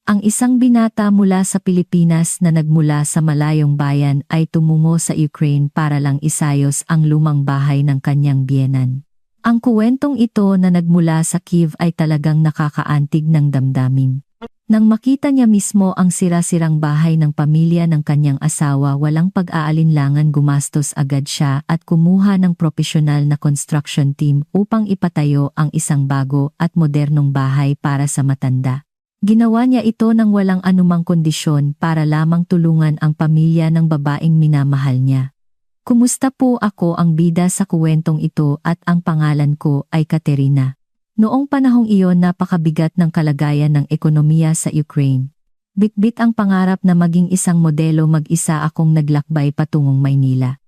Ang isang binata mula sa Pilipinas na nagmula sa malayong bayan ay tumungo sa Ukraine para lang isayos ang lumang bahay ng kanyang biyenan. Ang kuwentong ito na nagmula sa Kiev ay talagang nakakaantig ng damdamin. Nang makita niya mismo ang sira-sirang bahay ng pamilya ng kanyang asawa, walang pag-aalinlangan gumastos agad siya at kumuha ng propesyonal na construction team upang ipatayo ang isang bago at modernong bahay para sa matanda. Ginawa niya ito ng walang anumang kondisyon para lamang tulungan ang pamilya ng babaeng minamahal niya. Kumusta po, ako ang bida sa kuwentong ito at ang pangalan ko ay Katerina. Noong panahong iyon napakabigat ng kalagayan ng ekonomiya sa Ukraine. Bitbit ang pangarap na maging isang modelo, mag-isa akong naglakbay patungong Maynila.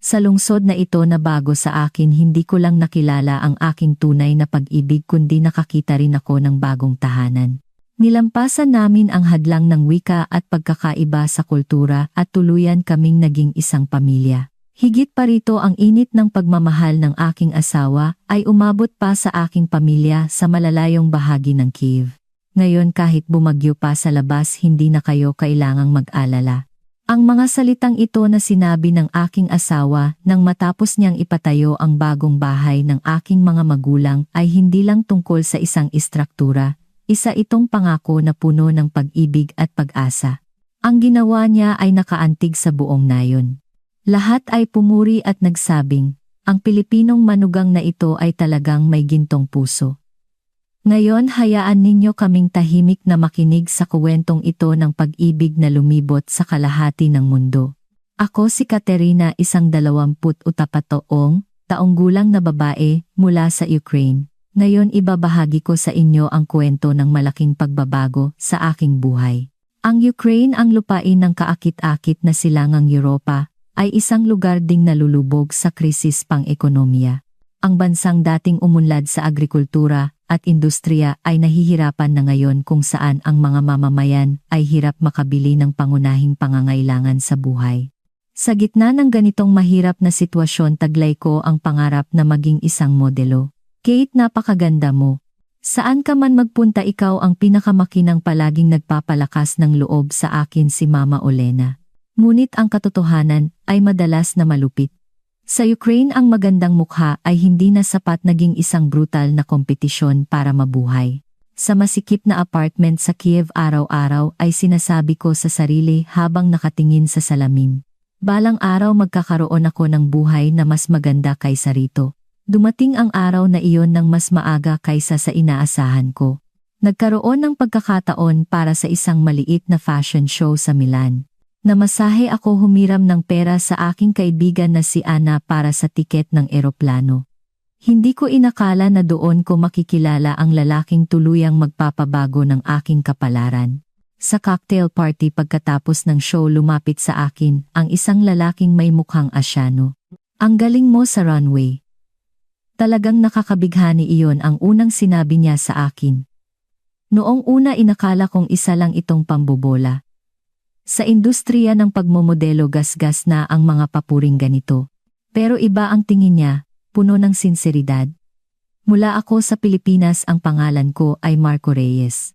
Sa lungsod na ito na bago sa akin, hindi ko lang nakilala ang aking tunay na pag-ibig kundi nakakita rin ako ng bagong tahanan. Nilampasan namin ang hadlang ng wika at pagkakaiba sa kultura at tuluyan kaming naging isang pamilya. Higit pa rito, ang init ng pagmamahal ng aking asawa ay umabot pa sa aking pamilya sa malalayong bahagi ng Kiev. Ngayon kahit bumagyo pa sa labas, hindi na kayo kailangang mag-alala. Ang mga salitang ito na sinabi ng aking asawa nang matapos niyang ipatayo ang bagong bahay ng aking mga magulang ay hindi lang tungkol sa isang istruktura. Isa itong pangako na puno ng pag-ibig at pag-asa. Ang ginawa niya ay nakaantig sa buong nayon. Lahat ay pumuri at nagsabing, ang Pilipinong manugang na ito ay talagang may gintong puso. Ngayon hayaan ninyo kaming tahimik na makinig sa kuwentong ito ng pag-ibig na lumibot sa kalahati ng mundo. Ako si Katerina, isang 24 taong gulang na babae mula sa Ukraine. Ngayon ibabahagi ko sa inyo ang kwento ng malaking pagbabago sa aking buhay. Ang Ukraine, ang lupain ng kaakit-akit na silangang Europa, ay isang lugar ding nalulubog sa krisis pang-ekonomiya. Ang bansang dating umunlad sa agrikultura at industriya ay nahihirapan na ngayon, kung saan ang mga mamamayan ay hirap makabili ng pangunahing pangangailangan sa buhay. Sa gitna ng ganitong mahirap na sitwasyon, taglay ko ang pangarap na maging isang modelo. Kate, napakaganda mo. Saan ka man magpunta, ikaw ang pinakamakinang palaging nagpapalakas ng loob sa akin, si Mama Olena. Ngunit ang katotohanan ay madalas na malupit. Sa Ukraine, ang magandang mukha ay hindi na sapat, naging isang brutal na kompetisyon para mabuhay. Sa masikip na apartment sa Kiev, araw-araw ay sinasabi ko sa sarili habang nakatingin sa salamin, balang araw magkakaroon ako ng buhay na mas maganda kaysa rito. Dumating ang araw na iyon ng mas maaga kaysa sa inaasahan ko. Nagkaroon ng pagkakataon para sa isang maliit na fashion show sa Milan. Namasahe ako, humiram ng pera sa aking kaibigan na si Anna para sa tiket ng eroplano. Hindi ko inakala na doon ko makikilala ang lalaking tuluyang magpapabago ng aking kapalaran. Sa cocktail party pagkatapos ng show, lumapit sa akin ang isang lalaking may mukhang Asyano. Ang galing mo sa runway. Talagang nakakabighani, iyon ang unang sinabi niya sa akin. Noong una inakala kong isa lang itong pambobola. Sa industriya ng pagmomodelo, gasgas na ang mga papuring ganito. Pero iba ang tingin niya, puno ng sinseridad. Mula ako sa Pilipinas, ang pangalan ko ay Marco Reyes.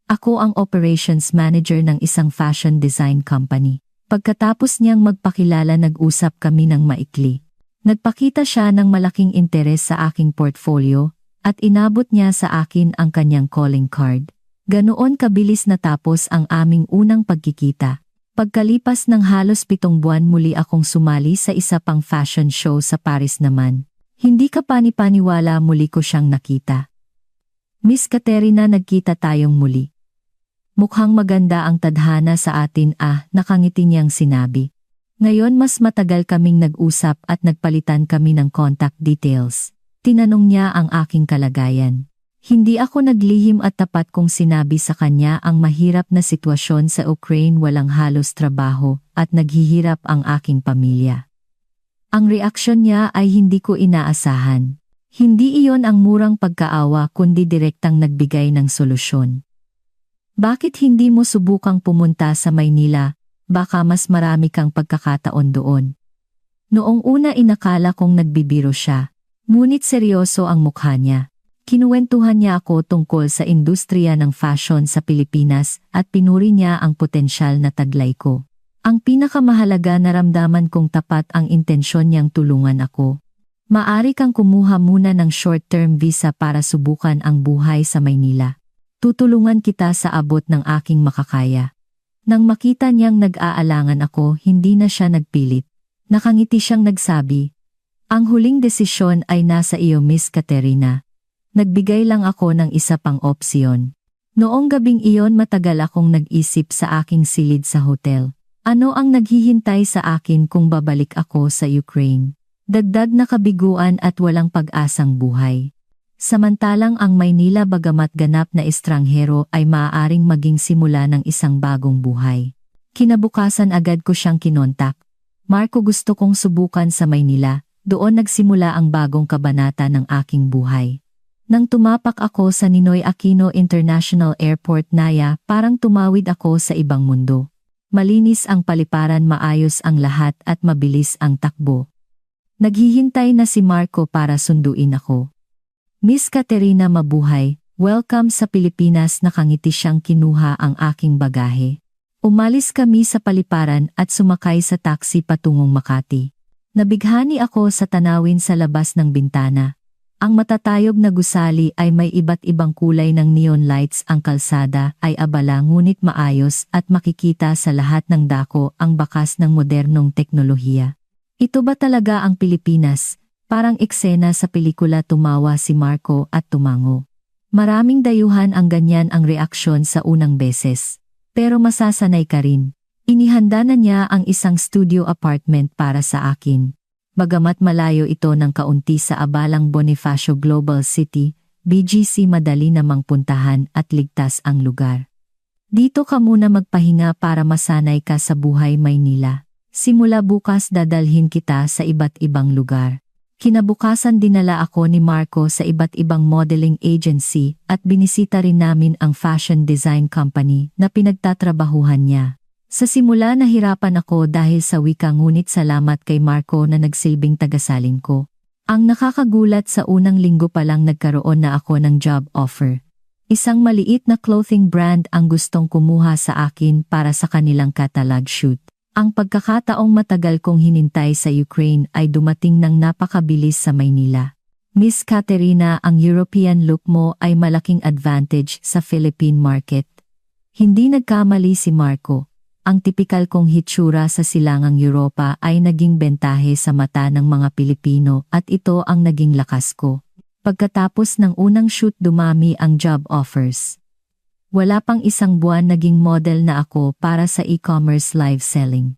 Ako ang operations manager ng isang fashion design company. Pagkatapos niyang magpakilala, nag-usap kami ng maikli. Nagpakita siya ng malaking interes sa aking portfolio at inabot niya sa akin ang kanyang calling card. Ganoon kabilis natapos ang aming unang pagkikita. Pagkalipas ng halos 7 buwan, muli akong sumali sa isa pang fashion show sa Paris naman. Hindi ka panipaniwala, muli ko siyang nakita. Miss Katerina, nagkita tayong muli. Mukhang maganda ang tadhana sa atin, nakangiti niyang sinabi. Ngayon mas matagal kaming nag-usap at nagpalitan kami ng contact details. Tinanong niya ang aking kalagayan. Hindi ako naglihim at tapat kong sinabi sa kanya ang mahirap na sitwasyon sa Ukraine, walang halos trabaho at naghihirap ang aking pamilya. Ang reaksyon niya ay hindi ko inaasahan. Hindi iyon ang murang pagkaawa kundi direktang nagbigay ng solusyon. Bakit hindi mo subukang pumunta sa Maynila? Baka mas marami kang pagkakataon doon. Noong una inakala kong nagbibiro siya, ngunit seryoso ang mukha niya. Kinuwentuhan niya ako tungkol sa industriya ng fashion sa Pilipinas at pinuri niya ang potensyal na taglay ko. Ang pinakamahalaga, naramdaman kong tapat ang intensyon niyang tulungan ako. Maari kang kumuha muna ng short-term visa para subukan ang buhay sa Maynila. Tutulungan kita sa abot ng aking makakaya. Nang makita niyang nag-aalangan ako, hindi na siya nagpilit. Nakangiti siyang nagsabi, "Ang huling desisyon ay nasa iyo, Miss Caterina." Nagbigay lang ako ng isa pang opsyon. Noong gabing iyon, matagal akong nag-isip sa aking silid sa hotel. Ano ang naghihintay sa akin kung babalik ako sa Ukraine? Dagdag na kabiguan at walang pag-asang buhay. Samantalang ang Maynila, bagamat ganap na estranghero, ay maaaring maging simula ng isang bagong buhay. Kinabukasan agad ko siyang kinontak. "Marco, gusto kong subukan sa Maynila." Doon nagsimula ang bagong kabanata ng aking buhay. Nang tumapak ako sa Ninoy Aquino International Airport, Naya, parang tumawid ako sa ibang mundo. Malinis ang paliparan, maayos ang lahat at mabilis ang takbo. Naghihintay na si Marco para sunduin ako. "Miss Caterina, mabuhay. Welcome sa Pilipinas." Nakangiti siyang kinuha ang aking bagahe. Umalis kami sa paliparan at sumakay sa taxi patungong Makati. Nabighani ako sa tanawin sa labas ng bintana. Ang matatayog na gusali ay may iba't ibang kulay ng neon lights. Ang kalsada ay abala ngunit maayos at makikita sa lahat ng dako ang bakas ng modernong teknolohiya. Ito ba talaga ang Pilipinas? Parang eksena sa pelikula. Tumawa si Marco at tumango. Maraming dayuhan ang ganyan ang reaksyon sa unang beses. Pero masasanay ka rin. Inihanda na niya ang isang studio apartment para sa akin. Bagamat malayo ito ng kaunti sa abalang Bonifacio Global City, BGC, madali namang puntahan at ligtas ang lugar. "Dito ka muna magpahinga para masanay ka sa buhay Maynila. Simula bukas dadalhin kita sa iba't ibang lugar." Kinabukasan dinala ako ni Marco sa iba't ibang modeling agency at binisita rin namin ang fashion design company na pinagtatrabahuhan niya. Sa simula nahirapan ako dahil sa wika, ngunit salamat kay Marco na nagsilbing tagasalin ko. Ang nakakagulat, sa unang linggo pa lang nagkaroon na ako ng job offer. Isang maliit na clothing brand ang gustong kumuha sa akin para sa kanilang catalog shoot. Ang pagkakataong matagal kong hinintay sa Ukraine ay dumating ng napakabilis sa Maynila. "Miss Caterina, ang European look mo ay malaking advantage sa Philippine market." Hindi nagkamali si Marco. Ang tipikal kong hitsura sa silangang Europa ay naging bentahe sa mata ng mga Pilipino at ito ang naging lakas ko. Pagkatapos ng unang shoot, dumami ang job offers. Wala pang isang buwan naging model na ako para sa e-commerce live selling.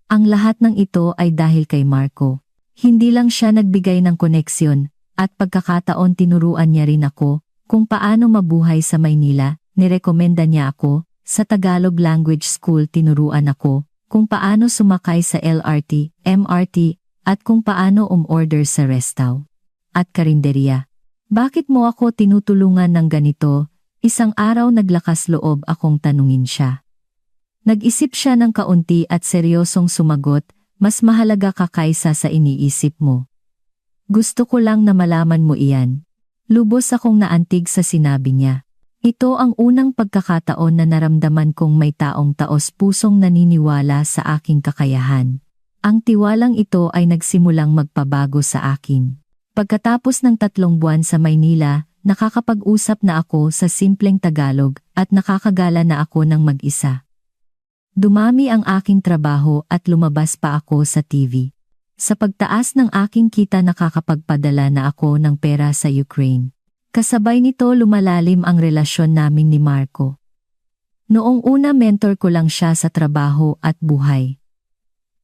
Ang lahat ng ito ay dahil kay Marco. Hindi lang siya nagbigay ng koneksyon at pagkakataon, tinuruan niya rin ako kung paano mabuhay sa Maynila. Nirekomenda niya ako sa Tagalog Language School, tinuruan ako kung paano sumakay sa LRT, MRT, at kung paano umorder sa restaw at karinderya. "Bakit mo ako tinutulungan ng ganito?" Isang araw naglakas loob akong tanungin siya. Nag-isip siya ng kaunti at seryosong sumagot, "Mas mahalaga ka kaysa sa iniisip mo. Gusto ko lang na malaman mo iyan." Lubos akong naantig sa sinabi niya. Ito ang unang pagkakataon na naramdaman kong may taong taos-pusong naniniwala sa aking kakayahan. Ang tiwalang ito ay nagsimulang magpabago sa akin. Pagkatapos ng 3 buwan sa Maynila, nakakapag-usap na ako sa simpleng Tagalog at nakakagala na ako ng mag-isa. Dumami ang aking trabaho at lumabas pa ako sa TV. Sa pagtaas ng aking kita, nakakapagpadala na ako ng pera sa Ukraine. Kasabay nito, lumalalim ang relasyon namin ni Marco. Noong una, mentor ko lang siya sa trabaho at buhay.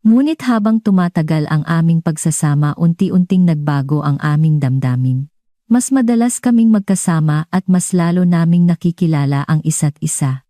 Ngunit habang tumatagal ang aming pagsasama, unti-unting nagbago ang aming damdamin. Mas madalas kaming magkasama at mas lalo naming nakikilala ang isa't isa.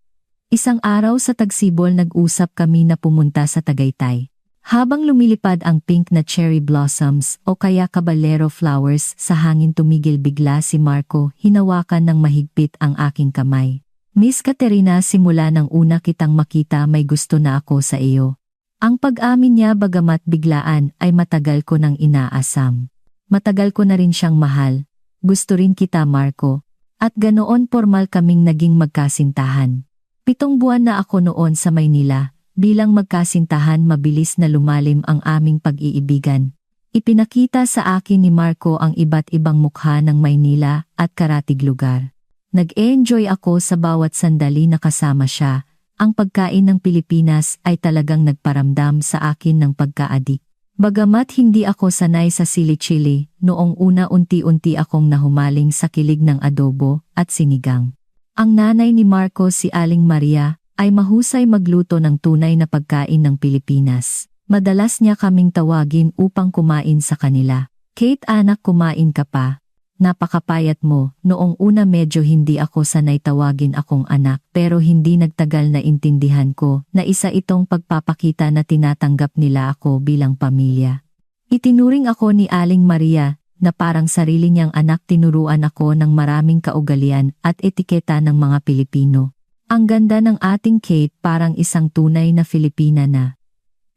Isang araw sa Tagsibol, nag-usap kami na pumunta sa Tagaytay. Habang lumilipad ang pink na cherry blossoms o kaya caballero flowers sa hangin, tumigil bigla si Marco, hinawakan ng mahigpit ang aking kamay. "Miss Caterina, simula ng una kitang makita, may gusto na ako sa iyo." Ang pag-amin niya, bagamat biglaan, ay matagal ko nang inaasam. Matagal ko na rin siyang mahal. gusto rin kita Marco. At ganoon formal kaming naging magkasintahan. 7 buwan na ako noon sa Maynila, bilang magkasintahan mabilis na lumalim ang aming pag-iibigan. Ipinakita sa akin ni Marco ang iba't ibang mukha ng Maynila at karatig lugar. Nag-enjoy ako sa bawat sandali na kasama siya. Ang pagkain ng Pilipinas ay talagang nagparamdam sa akin ng pagka-adik. Bagamat hindi ako sanay sa sili-chili, noong una unti-unti akong nahumaling sa kilig ng adobo at sinigang. Ang nanay ni Marco, si Aling Maria, ay mahusay magluto ng tunay na pagkain ng Pilipinas. Madalas niya kaming tawagin upang kumain sa kanila. Kate, anak, kumain ka pa. Napakapayat mo. Noong una medyo hindi ako sanay tawagin akong anak, pero hindi nagtagal na intindihan ko na isa itong pagpapakita na tinatanggap nila ako bilang pamilya. Itinuring ako ni Aling Maria na parang sarili niyang anak. Tinuruan ako ng maraming kaugalian at etiketa ng mga Pilipino. Ang ganda ng ating Kate, parang isang tunay na Filipina na.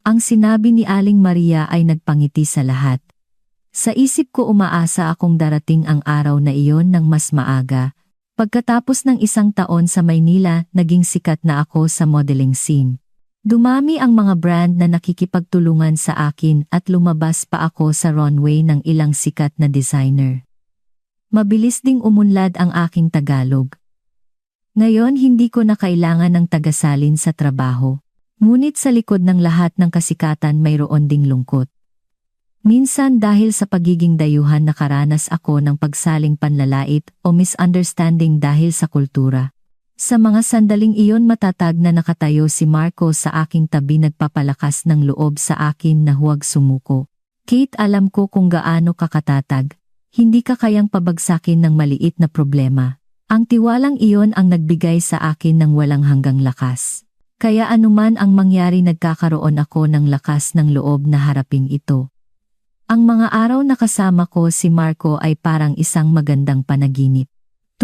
Ang sinabi ni Aling Maria ay nagpangiti sa lahat. Sa isip ko, umaasa akong darating ang araw na iyon ng mas maaga. Pagkatapos ng 1 taon sa Maynila, naging sikat na ako sa modeling scene. Dumami ang mga brand na nakikipagtulungan sa akin at lumabas pa ako sa runway ng ilang sikat na designer. Mabilis ding umunlad ang aking Tagalog. Ngayon hindi ko na kailangan ng tagasalin sa trabaho. Ngunit sa likod ng lahat ng kasikatan mayroon ding lungkot. Minsan dahil sa pagiging dayuhan nakaranas ako ng pagsaling panlalait o misunderstanding dahil sa kultura. Sa mga sandaling iyon matatag na nakatayo si Marco sa aking tabi, nagpapalakas ng loob sa akin na huwag sumuko. Kate, alam ko kung gaano ka katatag. Hindi ka kayang pabagsakin ng maliit na problema. Ang tiwalang iyon ang nagbigay sa akin ng walang hanggang lakas. Kaya anuman ang mangyari, nagkakaroon ako ng lakas ng loob na harapin ito. Ang mga araw na kasama ko si Marco ay parang isang magandang panaginip.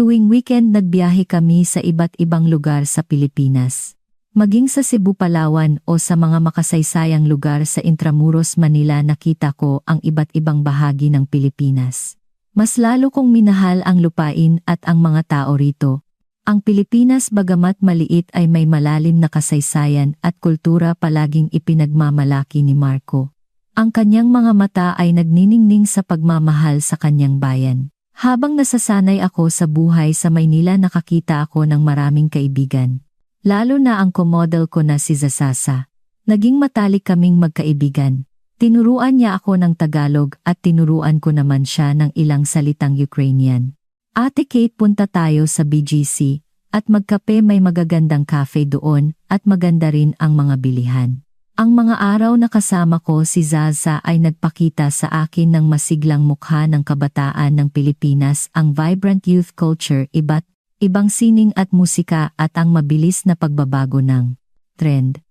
Tuwing weekend nagbiyahe kami sa iba't ibang lugar sa Pilipinas. Maging sa Cebu, Palawan o sa mga makasaysayang lugar sa Intramuros, Manila, nakita ko ang iba't ibang bahagi ng Pilipinas. Mas lalo kong minahal ang lupain at ang mga tao rito. Ang Pilipinas, bagamat maliit, ay may malalim na kasaysayan at kultura palaging ipinagmamalaki ni Marco. Ang kanyang mga mata ay nagniningning sa pagmamahal sa kanyang bayan. Habang nasasanay ako sa buhay sa Maynila, nakakita ako ng maraming kaibigan. Lalo na ang komodel ko na si Zasasa. Naging matalik kaming magkaibigan. Tinuruan niya ako ng Tagalog at tinuruan ko naman siya ng ilang salitang Ukrainian. Ate Kate, punta tayo sa BGC at magkape, may magagandang cafe doon at maganda rin ang mga bilihan. Ang mga araw na kasama ko si Zaza ay nagpakita sa akin ng masiglang mukha ng kabataan ng Pilipinas, ang vibrant youth culture, iba't ibang sining at musika at ang mabilis na pagbabago ng trend.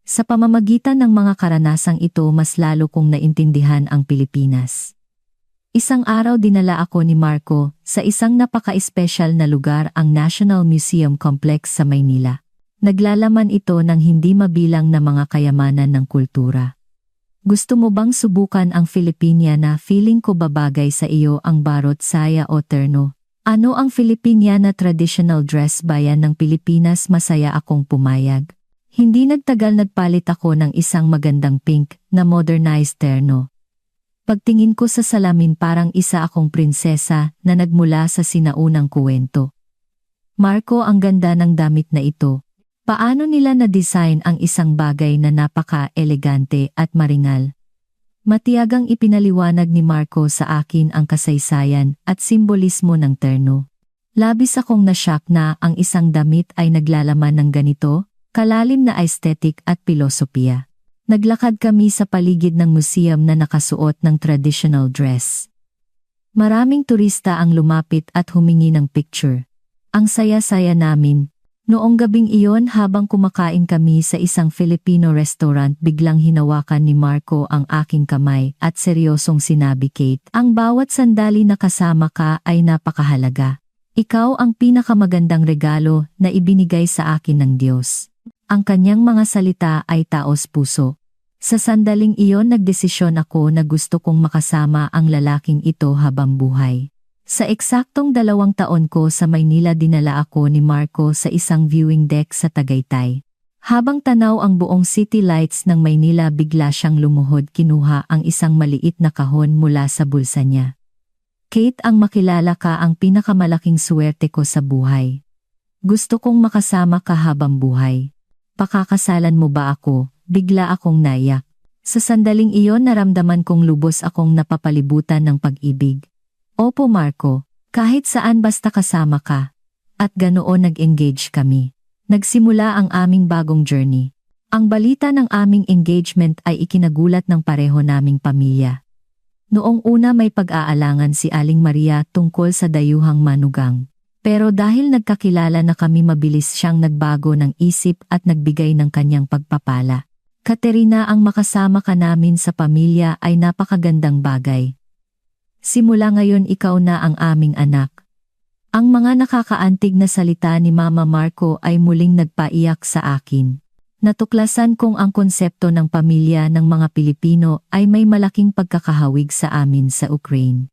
Sa pamamagitan ng mga karanasang ito, mas lalo kong naintindihan ang Pilipinas. Isang araw dinala ako ni Marco sa isang napaka-espesyal na lugar, ang National Museum Complex sa Maynila. Naglalaman ito ng hindi mabilang na mga kayamanan ng kultura. Gusto mo bang subukan ang Filipiniana? Feeling ko babagay sa iyo ang barot, saya o terno. Ano ang Filipiniana traditional dress bayan ng Pilipinas? Masaya akong pumayag. Hindi nagtagal nagpalit ako ng isang magandang pink na modernized terno. Pagtingin ko sa salamin, parang isa akong prinsesa na nagmula sa sinaunang kuwento. Marco, ang ganda ng damit na ito. Paano nila na-design ang isang bagay na napaka-elegante at maringal? Matiyagang ipinaliwanag ni Marco sa akin ang kasaysayan at simbolismo ng terno. Labis akong nashock na ang isang damit ay naglalaman ng ganito, kalalim na aesthetic at pilosopiya. Naglakad kami sa paligid ng museum na nakasuot ng traditional dress. Maraming turista ang lumapit at humingi ng picture. Ang saya-saya namin. Noong gabing iyon, habang kumakain kami sa isang Filipino restaurant, biglang hinawakan ni Marco ang aking kamay at seryosong sinabi, Kate, ang bawat sandali na kasama ka ay napakahalaga. Ikaw ang pinakamagandang regalo na ibinigay sa akin ng Diyos. Ang kanyang mga salita ay taos puso. Sa sandaling iyon, nagdesisyon ako na gusto kong makasama ang lalaking ito habang buhay. Sa eksaktong 2 taon ko sa Maynila dinala ako ni Marco sa isang viewing deck sa Tagaytay. Habang tanaw ang buong city lights ng Maynila bigla siyang lumuhod kinuha ang isang maliit na kahon mula sa bulsa niya. Kate, ang makilala ka ang pinakamalaking swerte ko sa buhay. Gusto kong makasama ka habang buhay. Pakakasalan mo ba ako? Bigla akong naiyak. Sa sandaling iyon naramdaman kong lubos akong napapalibutan ng pag-ibig. Opo Marco, kahit saan basta kasama ka. At ganoon nag-engage kami. Nagsimula ang aming bagong journey. Ang balita ng aming engagement ay ikinagulat ng pareho naming pamilya. Noong una may pag-aalangan si Aling Maria tungkol sa dayuhang manugang. Pero dahil nagkakilala na kami mabilis siyang nagbago ng isip at nagbigay ng kanyang pagpapala. Katerina, ang makasama ka namin sa pamilya ay napakagandang bagay. Simula ngayon ikaw na ang aming anak. Ang mga nakakaantig na salita ni Mama Marco ay muling nagpaiyak sa akin. Natuklasan kong ang konsepto ng pamilya ng mga Pilipino ay may malaking pagkakahawig sa amin sa Ukraine.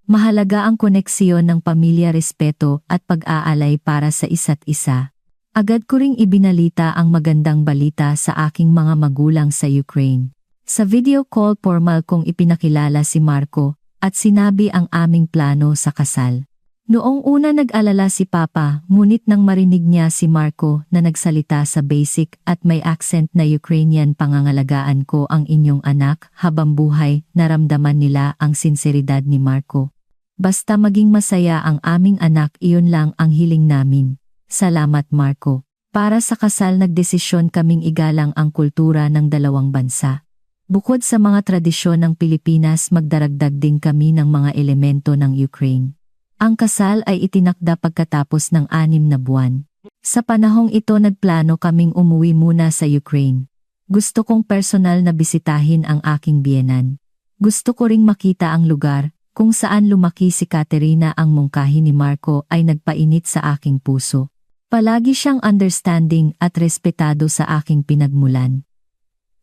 Mahalaga ang koneksyon ng pamilya, respeto at pag-aalay para sa isa't isa. Agad ko ring ibinalita ang magandang balita sa aking mga magulang sa Ukraine. Sa video call formal kong ipinakilala si Marco at sinabi ang aming plano sa kasal. Noong una nag-alala si Papa, ngunit nang marinig niya si Marco na nagsalita sa basic at may accent na Ukrainian, pangangalagaan ko ang inyong anak habang buhay, naramdaman nila ang sinseridad ni Marco. Basta maging masaya ang aming anak, iyon lang ang hiling namin. Salamat Marco. Para sa kasal nagdesisyon kaming igalang ang kultura ng dalawang bansa. Bukod sa mga tradisyon ng Pilipinas, magdaragdag din kami ng mga elemento ng Ukraine. Ang kasal ay itinakda pagkatapos ng 6 na buwan. Sa panahong ito nagplano kaming umuwi muna sa Ukraine. Gusto kong personal na bisitahin ang aking biyenan. Gusto ko ring makita ang lugar kung saan lumaki si Katerina. Ang mungkahi ni Marco ay nagpainit sa aking puso. Palagi siyang understanding at respetado sa aking pinagmulan.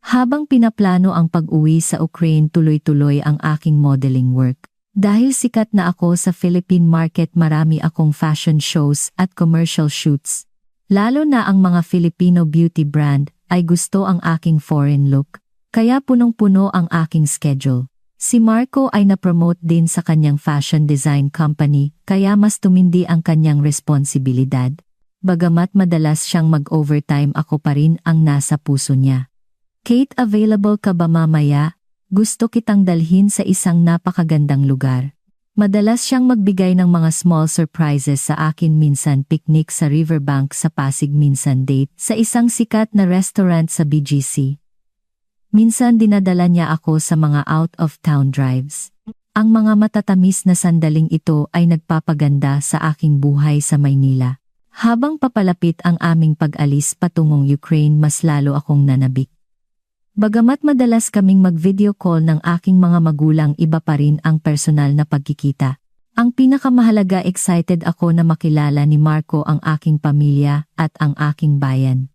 Habang pinaplano ang pag-uwi sa Ukraine, tuloy-tuloy ang aking modeling work. Dahil sikat na ako sa Philippine market, marami akong fashion shows at commercial shoots. Lalo na ang mga Filipino beauty brand ay gusto ang aking foreign look, kaya punong-puno ang aking schedule. Si Marco ay na-promote din sa kanyang fashion design company, kaya mas tumindi ang kanyang responsibilidad. Bagamat madalas siyang mag-overtime, ako pa rin ang nasa puso niya. Kate, available ka ba mamaya? Gusto kitang dalhin sa isang napakagandang lugar. Madalas siyang magbigay ng mga small surprises sa akin, minsan picnic sa riverbank sa Pasig, minsan date sa isang sikat na restaurant sa BGC. Minsan dinadala niya ako sa mga out-of-town drives. Ang mga matatamis na sandaling ito ay nagpapaganda sa aking buhay sa Maynila. Habang papalapit ang aming pag-alis patungong Ukraine, mas lalo akong nanabik. Bagamat madalas kaming mag-video call ng aking mga magulang, iba pa rin ang personal na pagkikita. Ang pinakamahalaga, excited ako na makilala ni Marco ang aking pamilya at ang aking bayan.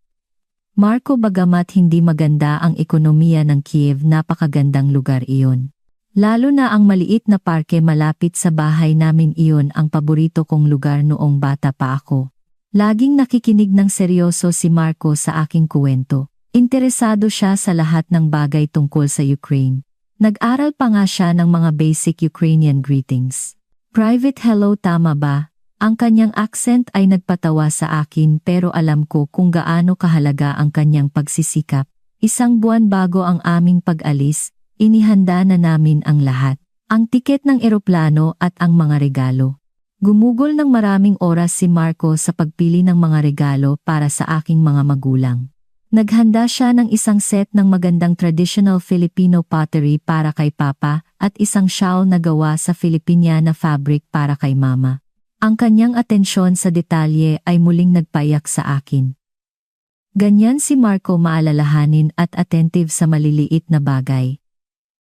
Marco, bagamat hindi maganda ang ekonomiya ng Kiev, napakagandang lugar iyon. Lalo na ang maliit na parke malapit sa bahay namin, iyon ang paborito kong lugar noong bata pa ako. Laging nakikinig ng seryoso si Marco sa aking kuwento. Interesado siya sa lahat ng bagay tungkol sa Ukraine. Nag-aral pa nga siya ng mga basic Ukrainian greetings. Private hello, tama ba? Ang kanyang accent ay nagpatawa sa akin, pero alam ko kung gaano kahalaga ang kanyang pagsisikap. 1 buwan bago ang aming pag-alis, inihanda na namin ang lahat. Ang tiket ng eroplano at ang mga regalo. Gumugol ng maraming oras si Marco sa pagpili ng mga regalo para sa aking mga magulang. Naghanda siya ng isang set ng magandang traditional Filipino pottery para kay Papa at isang shawl na gawa sa Filipiniana fabric para kay Mama. Ang kanyang atensyon sa detalye ay muling nagpayak sa akin. Ganyan si Marco, maalalahanin at attentive sa maliliit na bagay.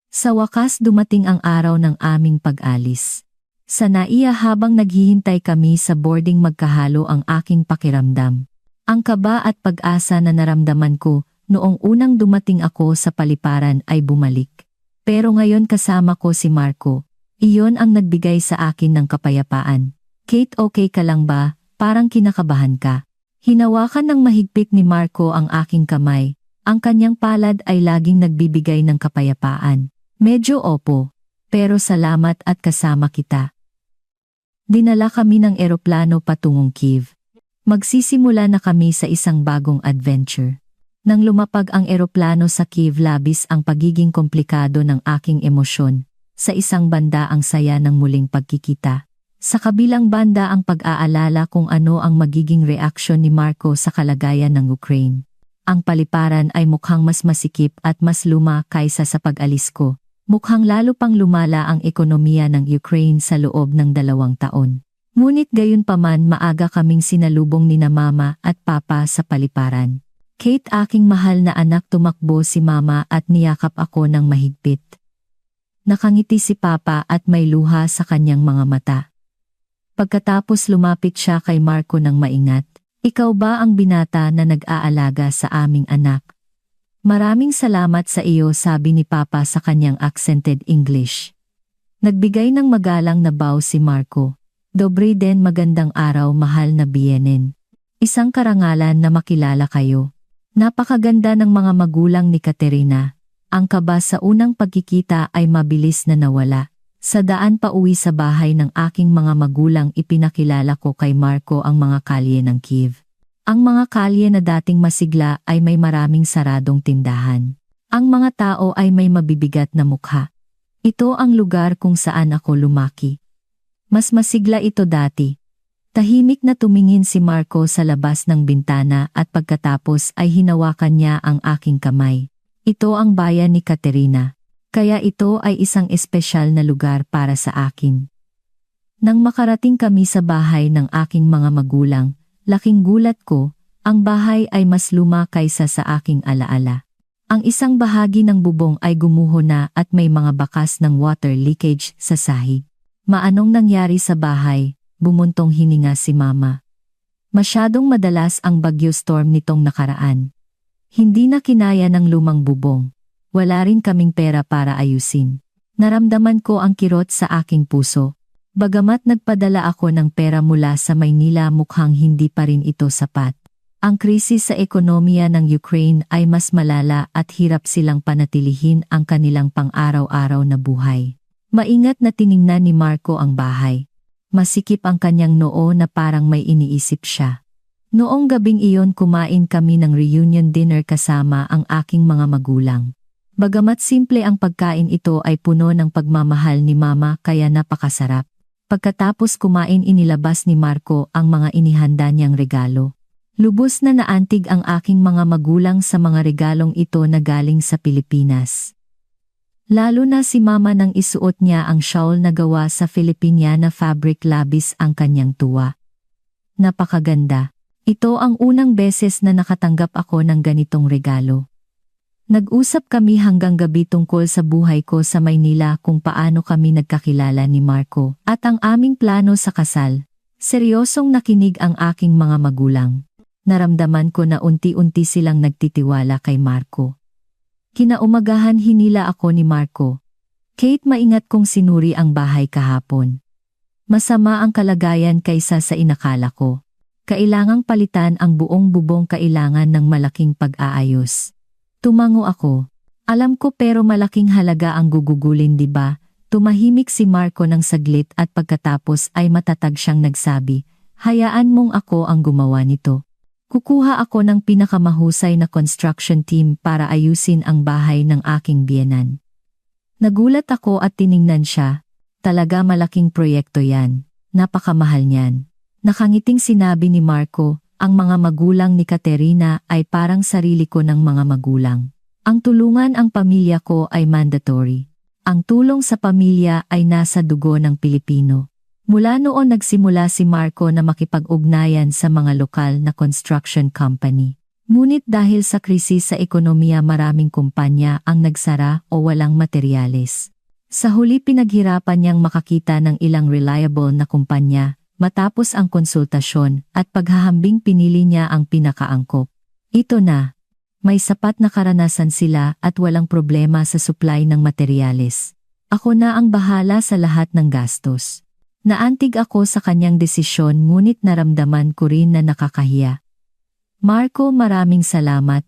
Sa wakas dumating ang araw ng aming pag-alis. Sa naiya habang naghihintay kami sa boarding, magkahalo ang aking pakiramdam. Ang kaba at pag-asa na naramdaman ko noong unang dumating ako sa paliparan ay bumalik. Pero ngayon kasama ko si Marco, Iyon ang nagbigay sa akin ng kapayapaan. Kate, okay ka lang ba? Parang kinakabahan ka. Hinawakan ng mahigpit ni Marco ang aking kamay. Ang kanyang palad ay laging nagbibigay ng kapayapaan. Medyo opo. Pero salamat at kasama kita. Dinala kami ng eroplano patungong Kiev. Magsisimula na kami sa isang bagong adventure. Nang lumapag ang eroplano sa Kiev, labis ang pagiging komplikado ng aking emosyon. Sa isang banda ang saya ng muling pagkikita. Sa kabilang banda ang pag-aalala kung ano ang magiging reaksyon ni Marco sa kalagayan ng Ukraine. Ang paliparan ay mukhang mas masikip at mas luma kaysa sa pag-alis ko. Mukhang lalo pang lumala ang ekonomiya ng Ukraine sa loob ng 2 taon. Ngunit gayunpaman maaga kaming sinalubong ni na Mama at Papa sa paliparan. Kate, aking mahal na anak, tumakbo si Mama at niyakap ako ng mahigpit. Nakangiti si Papa at may luha sa kanyang mga mata. Pagkatapos lumapit siya kay Marco ng maingat. Ikaw ba ang binata na nag-aalaga sa aming anak? Maraming salamat sa iyo, sabi ni Papa sa kanyang accented English. Nagbigay ng magalang na bow si Marco. Dobre den, magandang araw mahal na biyenin. Isang karangalan na makilala kayo. Napakaganda ng mga magulang ni Katerina. Ang kaba sa unang pagkikita ay mabilis na nawala. Sa daan pa uwi sa bahay ng aking mga magulang, ipinakilala ko kay Marco ang mga kalye ng Kiev. Ang mga kalye na dating masigla ay may maraming saradong tindahan. Ang mga tao ay may mabibigat na mukha. Ito ang lugar kung saan ako lumaki. Mas masigla ito dati. Tahimik na tumingin si Marco sa labas ng bintana at pagkatapos ay hinawakan niya ang aking kamay. Ito ang bayan ni Katerina. Kaya ito ay isang espesyal na lugar para sa akin. Nang makarating kami sa bahay ng aking mga magulang, laking gulat ko, ang bahay ay mas luma kaysa sa aking alaala. Ang isang bahagi ng bubong ay gumuho na at may mga bakas ng water leakage sa sahig. Maanong nangyari sa bahay? Bumuntong hininga si Mama. Masyadong madalas ang bagyo storm nitong nakaraan. Hindi na kinaya ng lumang bubong. Wala rin kaming pera para ayusin. Naramdaman ko ang kirot sa aking puso. Bagamat nagpadala ako ng pera mula sa Maynila, mukhang hindi pa rin ito sapat. Ang krisis sa ekonomiya ng Ukraine ay mas malala at hirap silang panatilihin ang kanilang pang-araw-araw na buhay. Maingat na tiningnan ni Marco ang bahay. Masikip ang kanyang noo na parang may iniisip siya. Noong gabing iyon kumain kami ng reunion dinner kasama ang aking mga magulang. Bagamat simple ang pagkain, ito ay puno ng pagmamahal ni Mama kaya napakasarap. Pagkatapos kumain, inilabas ni Marco ang mga inihanda niyang regalo. Lubos na naantig ang aking mga magulang sa mga regalong ito na galing sa Pilipinas. Lalo na si Mama nang isuot niya ang shawl na gawa sa Filipiniana fabric, labis ang kanyang tuwa. Napakaganda. Ito ang unang beses na nakatanggap ako ng ganitong regalo. Nag-usap kami hanggang gabi tungkol sa buhay ko sa Maynila, kung paano kami nagkakilala ni Marco, at ang aming plano sa kasal. Seryosong nakinig ang aking mga magulang. Naramdaman ko na unti-unti silang nagtitiwala kay Marco. Kinaumagahan hinila ako ni Marco. Kate, maingat kong sinuri ang bahay kahapon. Masama ang kalagayan kaysa sa inakala ko. Kailangang palitan ang buong bubong, kailangan ng malaking pag-aayos. Tumango ako. Alam ko, pero malaking halaga ang gugugulin, di ba? Tumahimik si Marco ng saglit at pagkatapos ay matatag siyang nagsabi, hayaan mong ako ang gumawa nito. Kukuha ako ng pinakamahusay na construction team para ayusin ang bahay ng aking biyenan. Nagulat ako at tiningnan siya. Talaga malaking proyekto yan. Napakamahal niyan. Nakangiting sinabi ni Marco, ang mga magulang ni Katerina ay parang sarili ko ng mga magulang. Ang tulungan ang pamilya ko ay mandatory. Ang tulong sa pamilya ay nasa dugo ng Pilipino. Mula noon nagsimula si Marco na makipag-ugnayan sa mga lokal na construction company. Ngunit dahil sa krisis sa ekonomiya, maraming kumpanya ang nagsara o walang materyales. Sa huli, pinaghirapan niyang makakita ng ilang reliable na kumpanya. Matapos ang konsultasyon at paghahambing, pinili niya ang pinakaangkop. Ito na. May sapat na karanasan sila at walang problema sa supply ng materyales. Ako na ang bahala sa lahat ng gastos. Naantig ako sa kanyang desisyon ngunit naramdaman ko rin na nakakahiya. Marco, maraming salamat.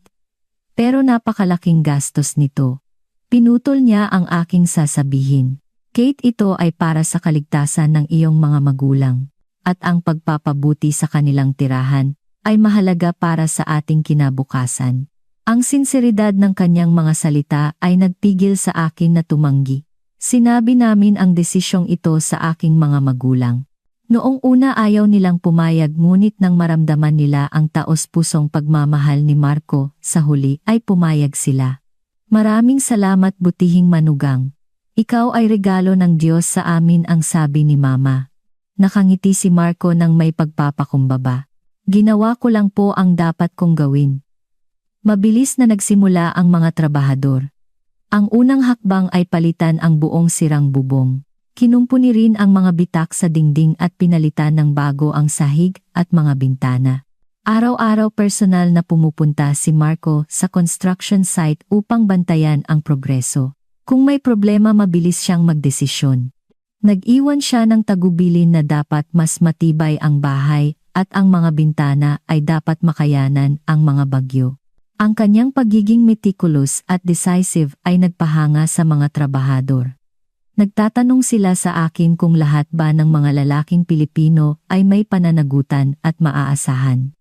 Pero napakalaking gastos nito. Pinutol niya ang aking sasabihin. Kate, ito ay para sa kaligtasan ng iyong mga magulang. At ang pagpapabuti sa kanilang tirahan ay mahalaga para sa ating kinabukasan. Ang sinseridad ng kanyang mga salita ay nagpigil sa akin na tumanggi. Sinabi namin ang desisyong ito sa aking mga magulang. Noong una ayaw nilang pumayag ngunit nang maramdaman nila ang taos-pusong pagmamahal ni Marco, sa huli ay pumayag sila. Maraming salamat, butihing manugang. Ikaw ay regalo ng Diyos sa amin, ang sabi ni Mama. Nakangiti si Marco nang may pagpapakumbaba. Ginawa ko lang po ang dapat kong gawin. Mabilis na nagsimula ang mga trabahador. Ang unang hakbang ay palitan ang buong sirang bubong. Kinumpuni rin ang mga bitak sa dingding at pinalitan ng bago ang sahig at mga bintana. Araw-araw personal na pumupunta si Marco sa construction site upang bantayan ang progreso. Kung may problema, mabilis siyang magdesisyon. Nag-iwan siya ng tagubilin na dapat mas matibay ang bahay at ang mga bintana ay dapat makayanan ang mga bagyo. Ang kanyang pagiging meticulous at decisive ay nagpahanga sa mga trabahador. Nagtatanong sila sa akin kung lahat ba ng mga lalaking Pilipino ay may pananagutan at maaasahan.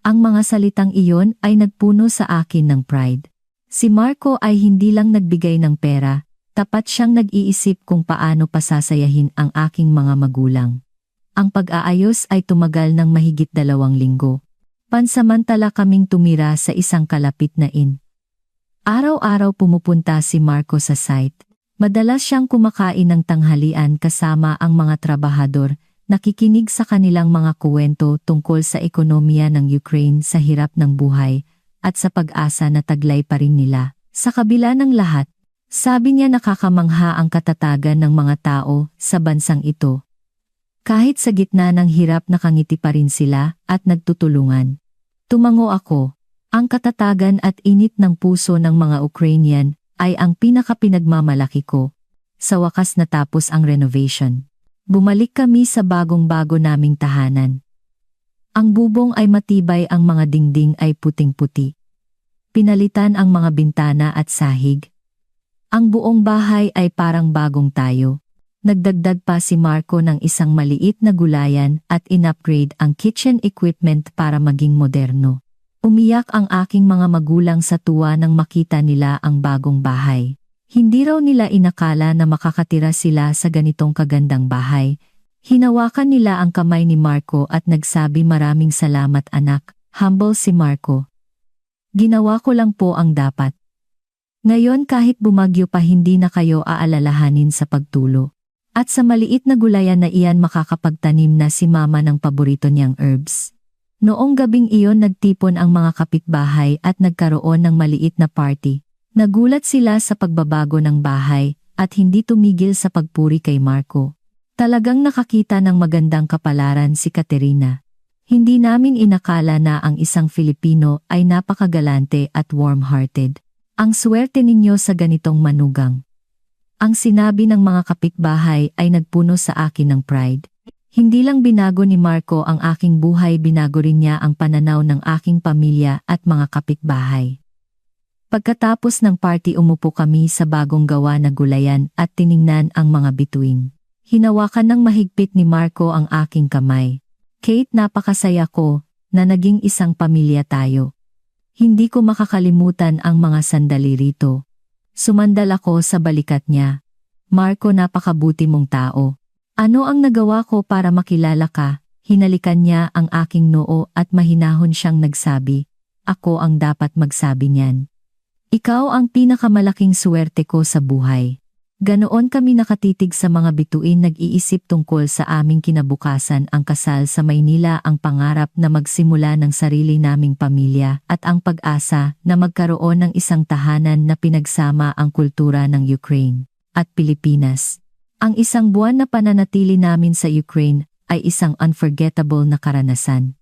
Ang mga salitang iyon ay nagpuno sa akin ng pride. Si Marco ay hindi lang nagbigay ng pera, tapat siyang nag-iisip kung paano pasasayahin ang aking mga magulang. Ang pag-aayos ay tumagal ng mahigit 2 linggo. Pansamantala kaming tumira sa isang kalapit na inn. Araw-araw pumupunta si Marco sa site. Madalas siyang kumakain ng tanghalian kasama ang mga trabahador, nakikinig sa kanilang mga kuwento tungkol sa ekonomiya ng Ukraine sa hirap ng buhay, at sa pag-asa na taglay pa rin nila. Sa kabila ng lahat, sabi niya nakakamangha ang katatagan ng mga tao sa bansang ito. Kahit sa gitna ng hirap, nakangiti pa rin sila at nagtutulungan. Tumango ako. Ang katatagan at init ng puso ng mga Ukrainian ay ang pinakapinagmamalaki ko. Sa wakas natapos ang renovation. Bumalik kami sa bagong-bago naming tahanan. Ang bubong ay matibay, ang mga dingding ay puting-puti. Pinalitan ang mga bintana at sahig. Ang buong bahay ay parang bagong tayo. Nagdagdag pa si Marco ng isang maliit na gulayan at in-upgrade ang kitchen equipment para maging moderno. Umiyak ang aking mga magulang sa tuwa nang makita nila ang bagong bahay. Hindi raw nila inakala na makakatira sila sa ganitong kagandang bahay. Hinawakan nila ang kamay ni Marco at nagsabi, maraming salamat anak. Humble si Marco. Ginawa ko lang po ang dapat. Ngayon kahit bumagyo pa hindi na kayo aalalahanin sa pagtulo. At sa maliit na gulayan na iyan makakapagtanim na si Mama ng paborito niyang herbs. Noong gabing iyon nagtipon ang mga kapitbahay at nagkaroon ng maliit na party. Nagulat sila sa pagbabago ng bahay at hindi tumigil sa pagpuri kay Marco. Talagang nakakita ng magandang kapalaran si Katerina. Hindi namin inakala na ang isang Filipino ay napakagalante at warm-hearted. Ang swerte ninyo sa ganitong manugang. Ang sinabi ng mga kapitbahay ay nagpuno sa akin ng pride. Hindi lang binago ni Marco ang aking buhay, binago rin niya ang pananaw ng aking pamilya at mga kapitbahay. Pagkatapos ng party umupo kami sa bagong gawa na gulayan at tiningnan ang mga bituin. Hinawakan ng mahigpit ni Marco ang aking kamay. Kate, napakasaya ko na naging isang pamilya tayo. Hindi ko makakalimutan ang mga sandali rito. Sumandal ako sa balikat niya. Marco, napakabuti mong tao. Ano ang nagawa ko para makilala ka? Hinalikan niya ang aking noo at mahinahon siyang nagsabi, ako ang dapat magsabi niyan. Ikaw ang pinakamalaking swerte ko sa buhay. Ganoon kami nakatitig sa mga bituin, nag-iisip tungkol sa aming kinabukasan, ang kasal sa Maynila, ang pangarap na magsimula ng sarili naming pamilya at ang pag-asa na magkaroon ng isang tahanan na pinagsama ang kultura ng Ukraine at Pilipinas. Ang isang buwan na pananatili namin sa Ukraine ay isang unforgettable na karanasan.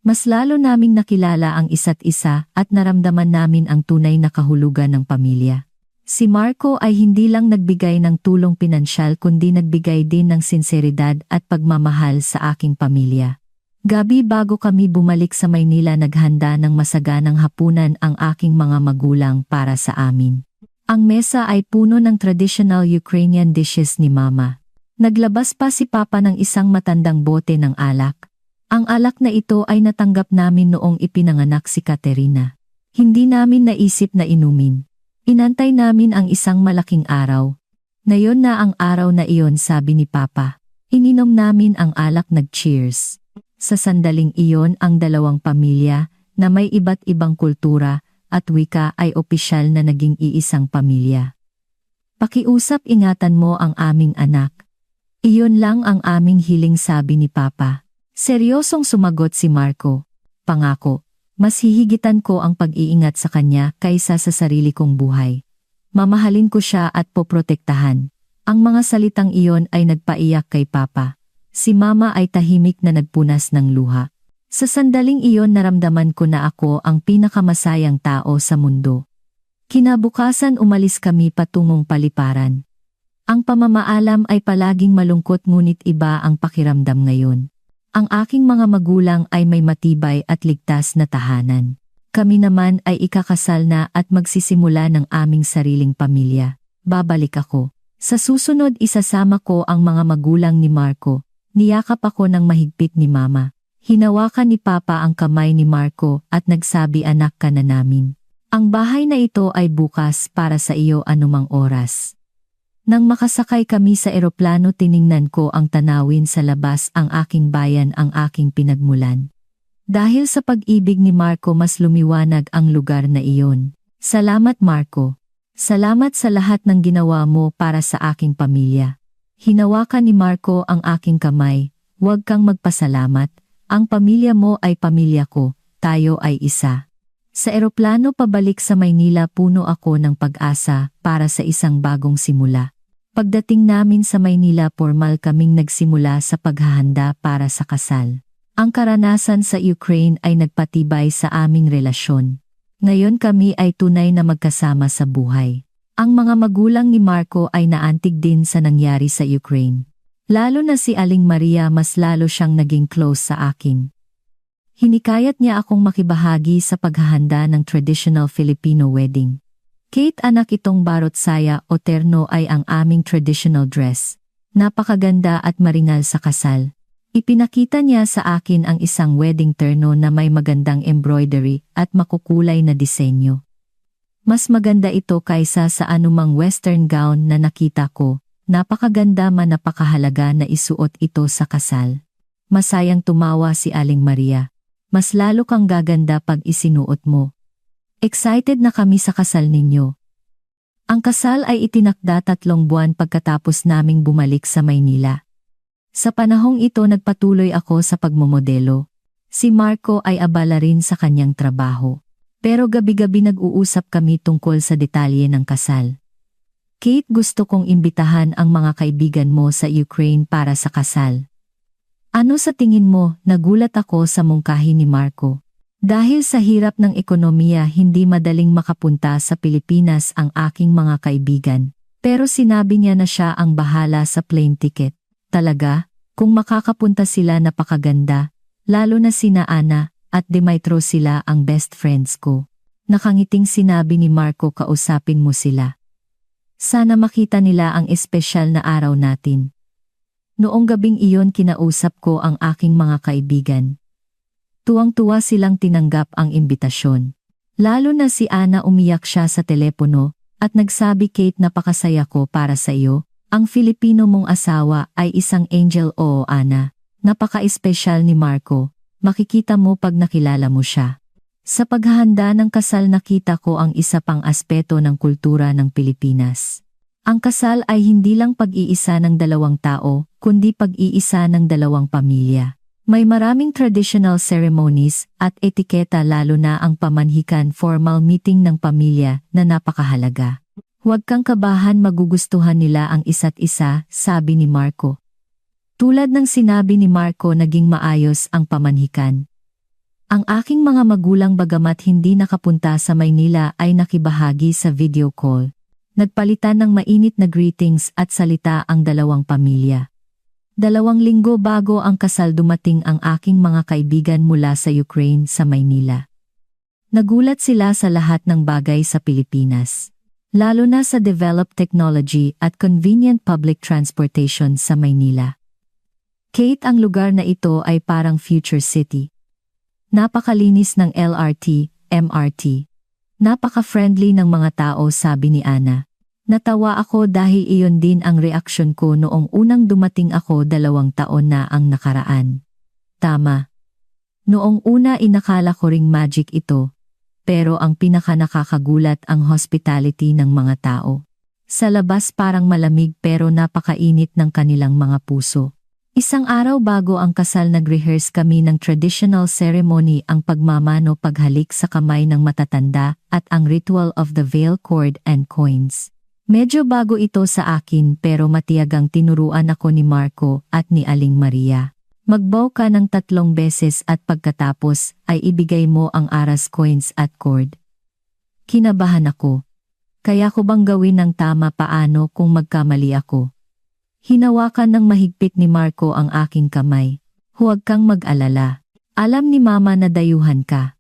Mas lalo naming nakilala ang isa't isa at naramdaman namin ang tunay na kahulugan ng pamilya. Si Marco ay hindi lang nagbigay ng tulong pinansyal kundi nagbigay din ng sinseridad at pagmamahal sa aking pamilya. Gabi bago kami bumalik sa Maynila naghanda ng masaganang hapunan ang aking mga magulang para sa amin. Ang mesa ay puno ng traditional Ukrainian dishes ni Mama. Naglabas pa si Papa ng isang matandang bote ng alak. Ang alak na ito ay natanggap namin noong ipinanganak si Katerina. Hindi namin naisip na inumin. Inantay namin ang isang malaking araw. Ngayon na ang araw na iyon, sabi ni Papa. Ininom namin ang alak, nag-cheers. Sa sandaling iyon ang dalawang pamilya na may iba't ibang kultura at wika ay opisyal na naging iisang pamilya. Pakiusap, ingatan mo ang aming anak. Iyon lang ang aming hiling, sabi ni Papa. Seryosong sumagot si Marco. Pangako. Mas hihigitan ko ang pag-iingat sa kanya kaysa sa sarili kong buhay. Mamahalin ko siya at poprotektahan. Ang mga salitang iyon ay nagpaiyak kay Papa. Si Mama ay tahimik na nagpunas ng luha. Sa sandaling iyon naramdaman ko na ako ang pinakamasayang tao sa mundo. Kinabukasan umalis kami patungong paliparan. Ang pamamaalam ay palaging malungkot ngunit iba ang pakiramdam ngayon. Ang aking mga magulang ay may matibay at ligtas na tahanan. Kami naman ay ikakasal na at magsisimula ng aming sariling pamilya. Babalik ako. Sa susunod isasama ko ang mga magulang ni Marco. Niyakap ako ng mahigpit ni Mama. Hinawakan ni Papa ang kamay ni Marco at nagsabi, anak ka na namin. Ang bahay na ito ay bukas para sa iyo anumang oras. Nang makasakay kami sa eroplano tiningnan ko ang tanawin sa labas, ang aking bayan, ang aking pinagmulan. Dahil sa pag-ibig ni Marco mas lumiwanag ang lugar na iyon. Salamat Marco. Salamat sa lahat ng ginawa mo para sa aking pamilya. Hinawakan ni Marco ang aking kamay. Huwag kang magpasalamat. Ang pamilya mo ay pamilya ko. Tayo ay isa. Sa eroplano pabalik sa Maynila puno ako ng pag-asa para sa isang bagong simula. Pagdating namin sa Maynila formal kaming nagsimula sa paghahanda para sa kasal. Ang karanasan sa Ukraine ay nagpatibay sa aming relasyon. Ngayon kami ay tunay na magkasama sa buhay. Ang mga magulang ni Marco ay naantig din sa nangyari sa Ukraine. Lalo na si Aling Maria, mas lalo siyang naging close sa akin. Hinikayat niya akong makibahagi sa paghahanda ng traditional Filipino wedding. Kate, anak, itong barot saya o terno ay ang aming traditional dress. Napakaganda at maringal sa kasal. Ipinakita niya sa akin ang isang wedding terno na may magandang embroidery at makukulay na disenyo. Mas maganda ito kaysa sa anumang western gown na nakita ko. Napakaganda man, napakahalaga na isuot ito sa kasal. Masayang tumawa si Aling Maria. Mas lalo kang gaganda pag isinuot mo. Excited na kami sa kasal ninyo. Ang kasal ay itinakda 3 buwan pagkatapos naming bumalik sa Maynila. Sa panahong ito nagpatuloy ako sa pagmomodelo. Si Marco ay abala rin sa kanyang trabaho. Pero gabi-gabi nag-uusap kami tungkol sa detalye ng kasal. Kate, gusto kong imbitahan ang mga kaibigan mo sa Ukraine para sa kasal. Ano sa tingin mo? Nagulat ako sa mungkahi ni Marco. Dahil sa hirap ng ekonomiya hindi madaling makapunta sa Pilipinas ang aking mga kaibigan. Pero sinabi niya na siya ang bahala sa plane ticket. Talaga, kung makakapunta sila napakaganda. Lalo na sina Ana at Demetro, sila ang best friends ko. Nakangiting sinabi ni Marco, kausapin mo sila. Sana makita nila ang espesyal na araw natin. Noong gabing iyon kinausap ko ang aking mga kaibigan. Tuwang-tuwa silang tinanggap ang imbitasyon. Lalo na si Ana, umiyak siya sa telepono at nagsabi, Kate, napakasaya ko para sa iyo. Ang Filipino mong asawa ay isang angel. Oo Ana, napaka-espesyal ni Marco. Makikita mo pag nakilala mo siya. Sa paghahanda ng kasal nakita ko ang isa pang aspeto ng kultura ng Pilipinas. Ang kasal ay hindi lang pag-iisa ng 2 tao, kundi pag-iisa ng 2 pamilya. May maraming traditional ceremonies at etiketa, lalo na ang pamanhikan, formal meeting ng pamilya na napakahalaga. Huwag kang kabahan, magugustuhan nila ang isa't isa, sabi ni Marco. Tulad ng sinabi ni Marco, naging maayos ang pamanhikan. Ang aking mga magulang bagamat hindi nakapunta sa Maynila ay nakibahagi sa video call. Nagpalitan ng mainit na greetings at salita ang dalawang pamilya. 2 linggo bago ang kasal dumating ang aking mga kaibigan mula sa Ukraine sa Maynila. Nagulat sila sa lahat ng bagay sa Pilipinas. Lalo na sa developed technology at convenient public transportation sa Maynila. Kate, ang lugar na ito ay parang future city. Napakalinis ng LRT, MRT. Napaka-friendly ng mga tao, sabi ni Ana. Natawa ako dahil iyon din ang reaksyon ko noong unang dumating ako 2 taon na ang nakaraan. Tama. Noong una inakala ko ring magic ito. Pero ang pinaka-nakakagulat ang hospitality ng mga tao. Sa labas parang malamig pero napakainit ng kanilang mga puso. Isang araw bago ang kasal nag-rehearse kami ng traditional ceremony, ang pagmamano, paghalik sa kamay ng matatanda at ang ritual of the veil, cord and coins. Medyo bago ito sa akin pero matiyagang tinuruan ako ni Marco at ni Aling Maria. Magbow ka ng 3 beses at pagkatapos ay ibigay mo ang aras, coins at cord. Kinabahan ako. Kaya ko bang gawin ng tama, paano kung magkamali ako? Hinawakan ng mahigpit ni Marco ang aking kamay. Huwag kang mag-alala. Alam ni Mama na dayuhan ka.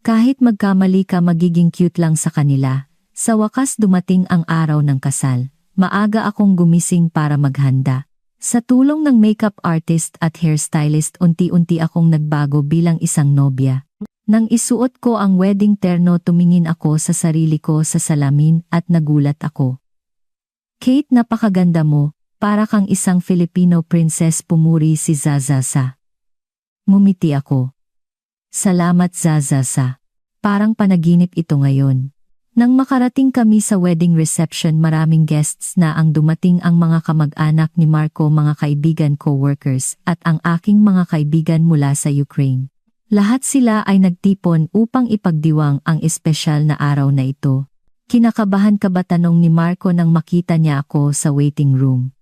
Kahit magkamali ka, magiging cute lang sa kanila. Sa wakas dumating ang araw ng kasal. Maaga akong gumising para maghanda. Sa tulong ng makeup artist at hairstylist, unti-unti akong nagbago bilang isang nobya. Nang isuot ko ang wedding terno, tumingin ako sa sarili ko sa salamin at nagulat ako. Kate, napakaganda mo, para kang isang Filipino princess, pumuri si Zazasa. Ngumiti ako. Salamat Zazasa. Parang panaginip ito ngayon. Nang makarating kami sa wedding reception, maraming guests na ang dumating, ang mga kamag-anak ni Marco, mga kaibigan, co-workers, at ang aking mga kaibigan mula sa Ukraine. Lahat sila ay nagtipon upang ipagdiwang ang espesyal na araw na ito. Kinakabahan ka ba, tanong ni Marco nang makita niya ako sa waiting room.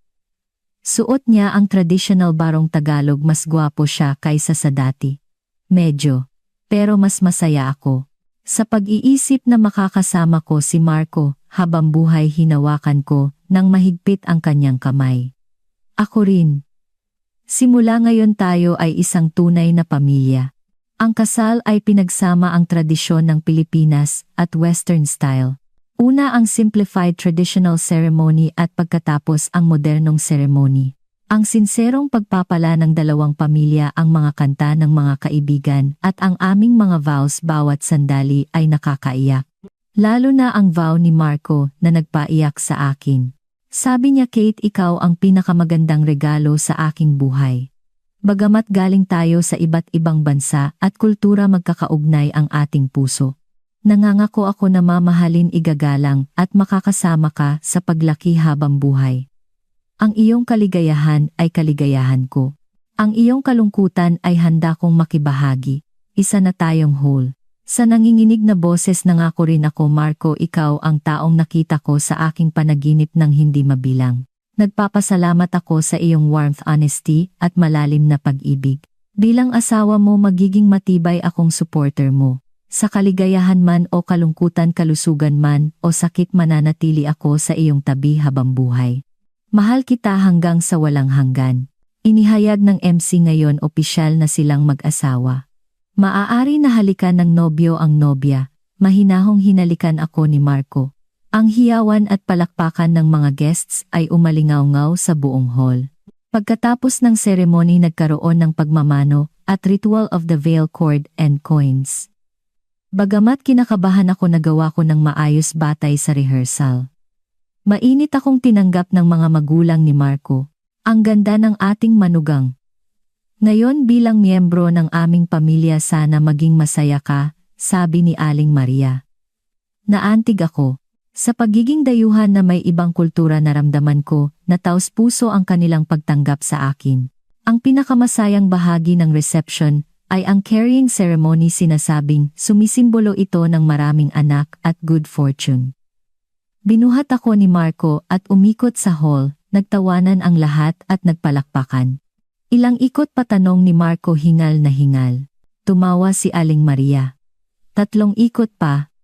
Suot niya ang traditional barong Tagalog, mas gwapo siya kaysa sa dati. Medyo. Pero mas masaya ako. Sa pag-iisip na makakasama ko si Marco, habang buhay hinawakan ko ng mahigpit ang kanyang kamay. Ako rin. Simula ngayon tayo ay isang tunay na pamilya. Ang kasal ay pinagsama ang tradisyon ng Pilipinas at Western style. Una ang simplified traditional ceremony at pagkatapos ang modernong ceremony. Ang sinserong pagpapala ng dalawang pamilya, ang mga kanta ng mga kaibigan at ang aming mga vows, bawat sandali ay nakakaiyak. Lalo na ang vow ni Marco na nagpaiyak sa akin. Sabi niya, Kate, ikaw ang pinakamagandang regalo sa aking buhay. Bagamat galing tayo sa iba't ibang bansa at kultura, magkakaugnay ang ating puso. Nangangako ako na mamahalin, igagalang at makakasama ka sa paglaki habang buhay. Ang iyong kaligayahan ay kaligayahan ko. Ang iyong kalungkutan ay handa kong makibahagi. Isa na tayong whole. Sa nanginginig na boses, nangako rin ako, Marco, ikaw ang taong nakita ko sa aking panaginip ng hindi mabilang. Nagpapasalamat ako sa iyong warmth, honesty at malalim na pag-ibig. Bilang asawa mo, magiging matibay akong supporter mo. Sa kaligayahan man o kalungkutan, kalusugan man o sakit, mananatili ako sa iyong tabi habang buhay. Mahal kita hanggang sa walang hanggan. Inihayag ng MC ngayon, opisyal na silang mag-asawa. Maaari na halikan ng nobyo ang nobya. Mahinahong hinalikan ako ni Marco. Ang hiyawan at palakpakan ng mga guests ay umalingaw-ngaw sa buong hall. Pagkatapos ng seremony, nagkaroon ng pagmamano at ritual of the veil, cord and coins. Bagamat kinakabahan ako, nagawa ko ng maayos batay sa rehearsal. Mainit akong tinanggap ng mga magulang ni Marco. Ang ganda ng ating manugang. Ngayon bilang miyembro ng aming pamilya, sana maging masaya ka, sabi ni Aling Maria. Naantig ako. Sa pagiging dayuhan na may ibang kultura, naramdaman ko na taos-puso ang kanilang pagtanggap sa akin. Ang pinakamasayang bahagi ng reception ay ang carrying ceremony, sinasabing sumisimbolo ito ng maraming anak at good fortune. Binuhat ako ni Marco at umikot sa hall, nagtawanan ang lahat at nagpalakpakan. Ilang ikot pa, tanong ni Marco, hingal na hingal. Tumawa si Aling Maria. 3 ikot pa.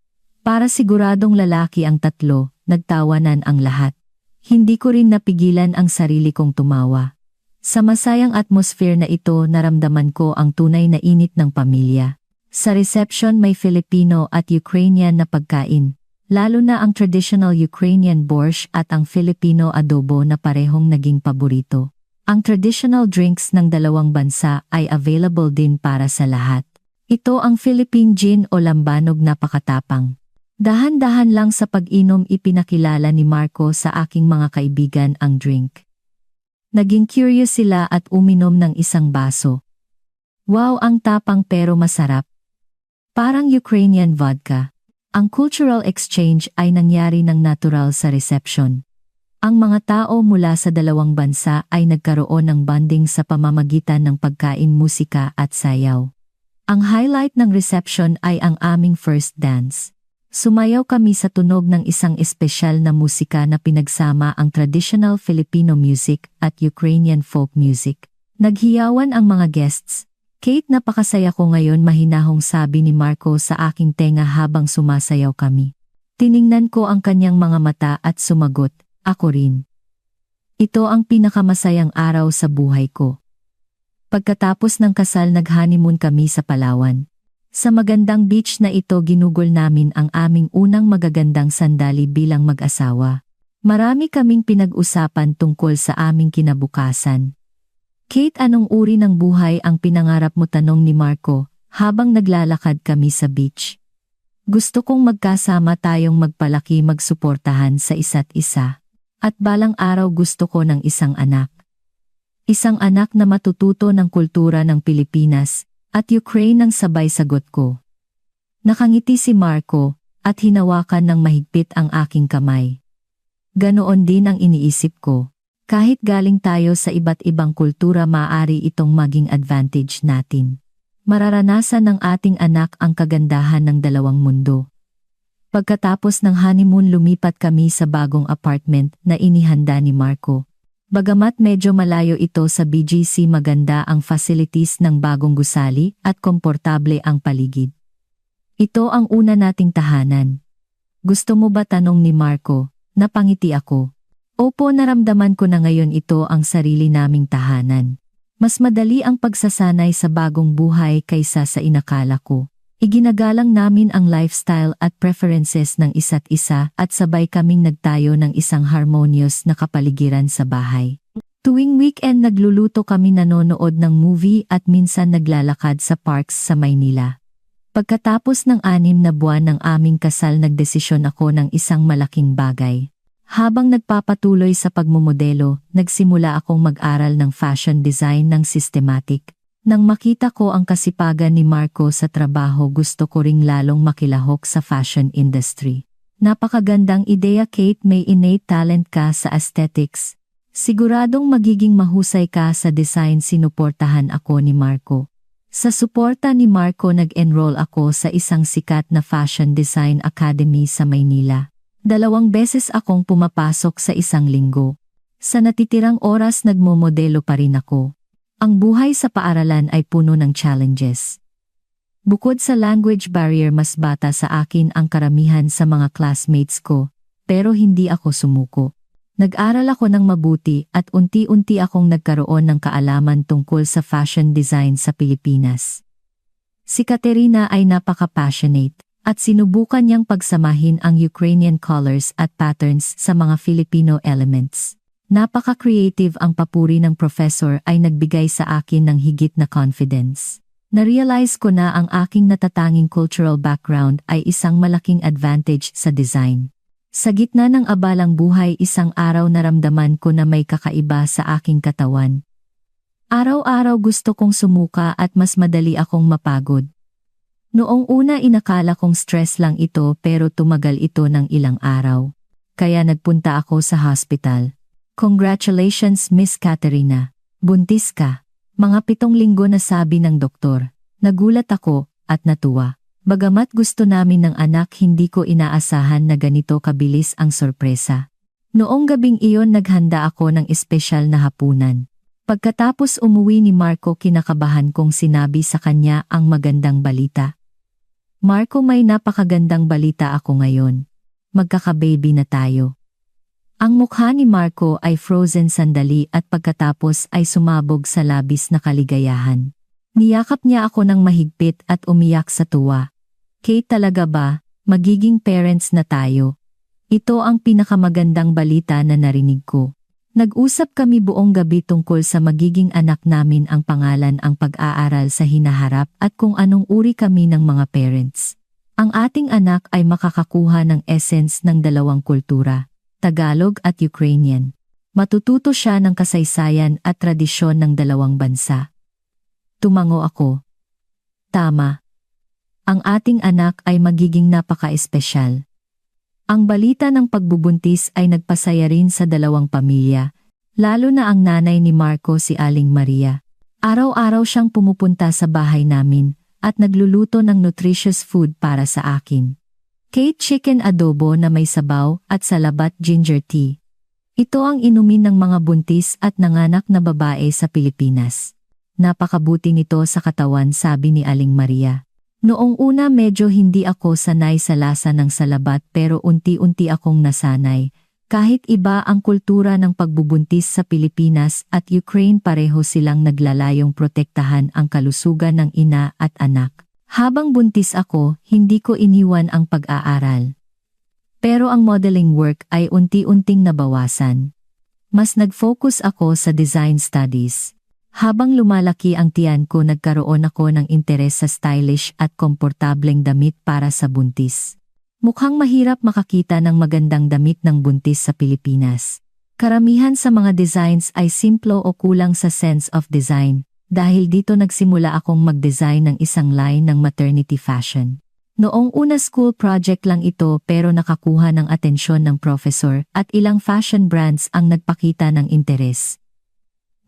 Para siguradong lalaki ang 3, nagtawanan ang lahat. Hindi ko rin napigilan ang sarili kong tumawa. Sa masayang atmosphere na ito naramdaman ko ang tunay na init ng pamilya. Sa reception may Filipino at Ukrainian na pagkain, lalo na ang traditional Ukrainian borscht at ang Filipino adobo na parehong naging paborito. Ang traditional drinks ng dalawang bansa ay available din para sa lahat. Ito ang Philippine gin o lambanog na pakatapang. Dahan-dahan lang sa pag-inom ipinakilala ni Marco sa aking mga kaibigan ang drink. Naging curious sila at uminom ng isang baso. Wow, ang tapang pero masarap. Parang Ukrainian vodka. Ang cultural exchange ay nangyari ng natural sa reception. Ang mga tao mula sa dalawang bansa ay nagkaroon ng bonding sa pamamagitan ng pagkain, musika at sayaw. Ang highlight ng reception ay ang aming first dance. Sumayaw kami sa tunog ng isang espesyal na musika na pinagsama ang traditional Filipino music at Ukrainian folk music. Naghiyawan ang mga guests. Kate, napakasaya ko ngayon, mahinahong sabi ni Marco sa aking tenga habang sumasayaw kami. Tiningnan ko ang kanyang mga mata at sumagot, ako rin. Ito ang pinakamasayang araw sa buhay ko. Pagkatapos ng kasal nag-honeymoon kami sa Palawan. Sa magandang beach na ito ginugol namin ang aming unang magagandang sandali bilang mag-asawa. Marami kaming pinag-usapan tungkol sa aming kinabukasan. Kate, anong uri ng buhay ang pinangarap mo, tanong ni Marco habang naglalakad kami sa beach. Gusto kong magkasama tayong magpalaki, magsuportahan sa isa't isa. At balang araw gusto ko ng isang anak. Isang anak na matututo ng kultura ng Pilipinas at Ukraine ang sabay sagot ko. Nakangiti si Marco at hinawakan ng mahigpit ang aking kamay. Ganoon din ang iniisip ko. Kahit galing tayo sa iba't ibang kultura, maaari itong maging advantage natin. Mararanasan ng ating anak ang kagandahan ng dalawang mundo. Pagkatapos ng honeymoon lumipat kami sa bagong apartment na inihanda ni Marco. Bagamat medyo malayo ito sa BGC, maganda ang facilities ng bagong gusali at komportable ang paligid. Ito ang una nating tahanan. Gusto mo ba, tanong ni Marco? Napangiti ako. Opo, naramdaman ko na ngayon ito ang sarili naming tahanan. Mas madali ang pagsasanay sa bagong buhay kaysa sa inakala ko. Iginagalang namin ang lifestyle at preferences ng isa't isa at sabay kaming nagtayo ng isang harmonious na kapaligiran sa bahay. Tuwing weekend nagluluto kami, nanonood ng movie at minsan naglalakad sa parks sa Maynila. Pagkatapos ng 6 na buwan ng aming kasal, nagdesisyon ako ng isang malaking bagay. Habang nagpapatuloy sa pagmumodelo, nagsimula akong mag-aral ng fashion design ng systematic. Nang makita ko ang kasipagan ni Marco sa trabaho, gusto ko ring lalong makilahok sa fashion industry. Napakagandang ideya, Kate, may innate talent ka sa aesthetics. Siguradong magiging mahusay ka sa design. Sinuportahan ako ni Marco. Sa suporta ni Marco, nag-enroll ako sa isang sikat na fashion design academy sa Maynila. 2 beses akong pumapasok sa isang linggo. Sa natitirang oras nagmomodelo pa rin ako. Ang buhay sa paaralan ay puno ng challenges. Bukod sa language barrier, mas bata sa akin ang karamihan sa mga classmates ko, pero hindi ako sumuko. Nag-aral ako ng mabuti at unti-unti akong nagkaroon ng kaalaman tungkol sa fashion design sa Pilipinas. Si Katerina ay napaka-passionate at sinubukan niyang pagsamahin ang Ukrainian colors at patterns sa mga Filipino elements. Napaka-creative. Ang papuri ng professor ay nagbigay sa akin ng higit na confidence. Na-realize ko na ang aking natatanging cultural background ay isang malaking advantage sa design. Sa gitna ng abalang buhay, isang araw naramdaman ko na may kakaiba sa aking katawan. Araw-araw gusto kong sumuka at mas madali akong mapagod. Noong una inakala kong stress lang ito, pero tumagal ito ng ilang araw. Kaya nagpunta ako sa hospital. Congratulations, Miss Katerina. Buntis ka. Mga 7 linggo na, sabi ng doktor. Nagulat ako at natuwa. Bagamat gusto namin ng anak, hindi ko inaasahan na ganito kabilis ang sorpresa. Noong gabing iyon naghanda ako ng espesyal na hapunan. Pagkatapos umuwi ni Marco, kinakabahan kong sinabi sa kanya ang magandang balita. Marco, may napakagandang balita ako ngayon. magkakababy na tayo. Ang mukha ni Marco ay frozen sandali at pagkatapos ay sumabog sa labis na kaligayahan. Niyakap niya ako ng mahigpit at umiyak sa tuwa. Kate, talaga ba? Magiging parents na tayo. Ito ang pinakamagandang balita na narinig ko. Nag-usap kami buong gabi tungkol sa magiging anak namin, ang pangalan, ang pag-aaral sa hinaharap at kung anong uri kami ng mga parents. Ang ating anak ay makakakuha ng essence ng dalawang kultura, Tagalog at Ukrainian. Matututo siya ng kasaysayan at tradisyon ng dalawang bansa. Tumango ako. Tama. Ang ating anak ay magiging napaka-espesyal. Ang balita ng pagbubuntis ay nagpasaya rin sa dalawang pamilya, lalo na ang nanay ni Marco, si Aling Maria. Araw-araw siyang pumupunta sa bahay namin at nagluluto ng nutritious food para sa akin. Kate, chicken adobo na may sabaw at salabat ginger tea. Ito ang inumin ng mga buntis at nanganak na babae sa Pilipinas. Napakabuti nito sa katawan, sabi ni Aling Maria. Noong una medyo hindi ako sanay sa lasa ng salabat pero unti-unti akong nasanay. Kahit iba ang kultura ng pagbubuntis sa Pilipinas at Ukraine, pareho silang naglalayong protektahan ang kalusugan ng ina at anak. Habang buntis ako, hindi ko iniwan ang pag-aaral. Pero ang modeling work ay unti-unting nabawasan. Mas nag-focus ako sa design studies. Habang lumalaki ang tiyan ko, nagkaroon ako ng interes sa stylish at komportableng damit para sa buntis. Mukhang mahirap makakita ng magandang damit ng buntis sa Pilipinas. Karamihan sa mga designs ay simplo o kulang sa sense of design, dahil dito nagsimula akong mag-design ng isang line ng maternity fashion. Noong una school project lang ito pero nakakuha ng atensyon ng professor at ilang fashion brands ang nagpakita ng interes.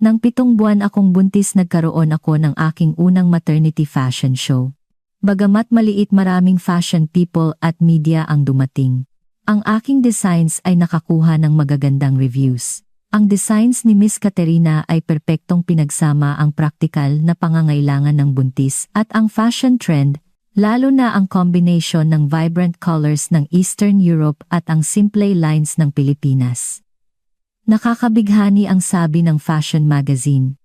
Nang 7 buwan akong buntis, nagkaroon ako ng aking unang maternity fashion show. Bagamat maliit, maraming fashion people at media ang dumating. Ang aking designs ay nakakuha ng magagandang reviews. Ang designs ni Miss Katerina ay perpektong pinagsama ang praktikal na pangangailangan ng buntis at ang fashion trend, lalo na ang combination ng vibrant colors ng Eastern Europe at ang simple lines ng Pilipinas. Nakakabighani ang sabi ng fashion magazine.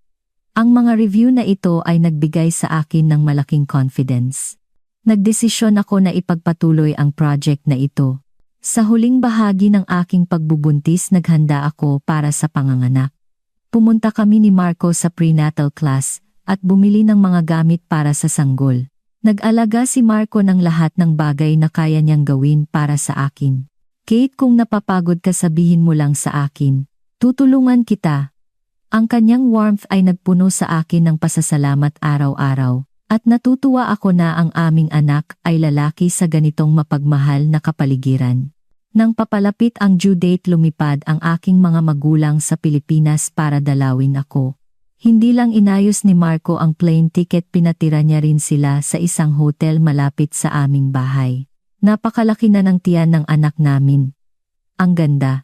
Ang mga review na ito ay nagbigay sa akin ng malaking confidence. Nagdesisyon ako na ipagpatuloy ang project na ito. Sa huling bahagi ng aking pagbubuntis, naghanda ako para sa panganganak. Pumunta kami ni Marco sa prenatal class at bumili ng mga gamit para sa sanggol. Nag-alaga si Marco ng lahat ng bagay na kaya niyang gawin para sa akin. Kate, kung napapagod ka, sabihin mo lang sa akin. Tutulungan kita. Ang kanyang warmth ay nagpuno sa akin ng pasasalamat araw-araw, at natutuwa ako na ang aming anak ay lalaki sa ganitong mapagmahal na kapaligiran. Nang papalapit ang due date, lumipad ang aking mga magulang sa Pilipinas para dalawin ako. Hindi lang inayos ni Marco ang plane ticket, pinatira niya rin sila sa isang hotel malapit sa aming bahay. Napakalaki na ng tiyan ng anak namin. Ang ganda.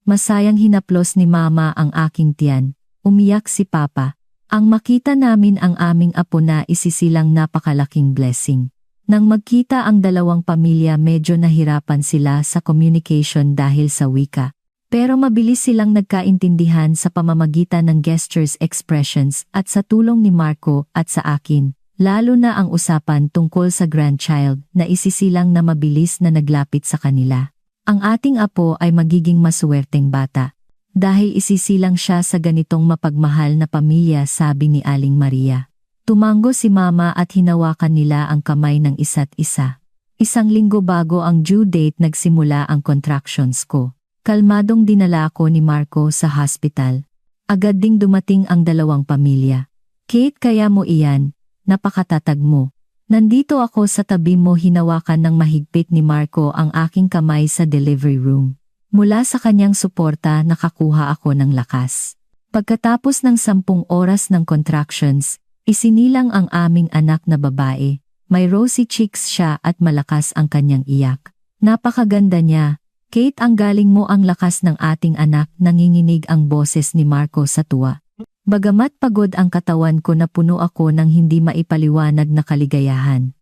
Masayang hinaplos ni Mama ang aking tiyan. Umiyak si Papa. Ang makita namin ang aming apo na isisilang napakalaking blessing. Nang magkita ang dalawang pamilya, medyo nahirapan sila sa communication dahil sa wika. Pero mabilis silang nagkaintindihan sa pamamagitan ng gestures, expressions at sa tulong ni Marco at sa akin. Lalo na ang usapan tungkol sa grandchild na isisilang na mabilis na naglapit sa kanila. Ang ating apo ay magiging masuwerteng bata. Dahil isisilang siya sa ganitong mapagmahal na pamilya, sabi ni Aling Maria. Tumango si Mama at hinawakan nila ang kamay ng isa't isa. 1 linggo bago ang due date, nagsimula ang contractions ko. Kalmadong dinala ako ni Marco sa hospital. Agad ding dumating ang dalawang pamilya. Kate, kaya mo iyan. Napakatatag mo. Nandito ako sa tabi mo, hinawakan ng mahigpit ni Marco ang aking kamay sa delivery room. Mula sa kanyang suporta, nakakuha ako ng lakas. Pagkatapos ng 10 oras ng contractions, isinilang ang aming anak na babae. May rosy cheeks siya at malakas ang kanyang iyak. Napakaganda niya. Kate, ang galing mo, ang lakas ng ating anak, nanginginig ang boses ni Marco sa tuwa. Bagamat pagod ang katawan ko, napuno ako ng hindi maipaliwanag na kaligayahan.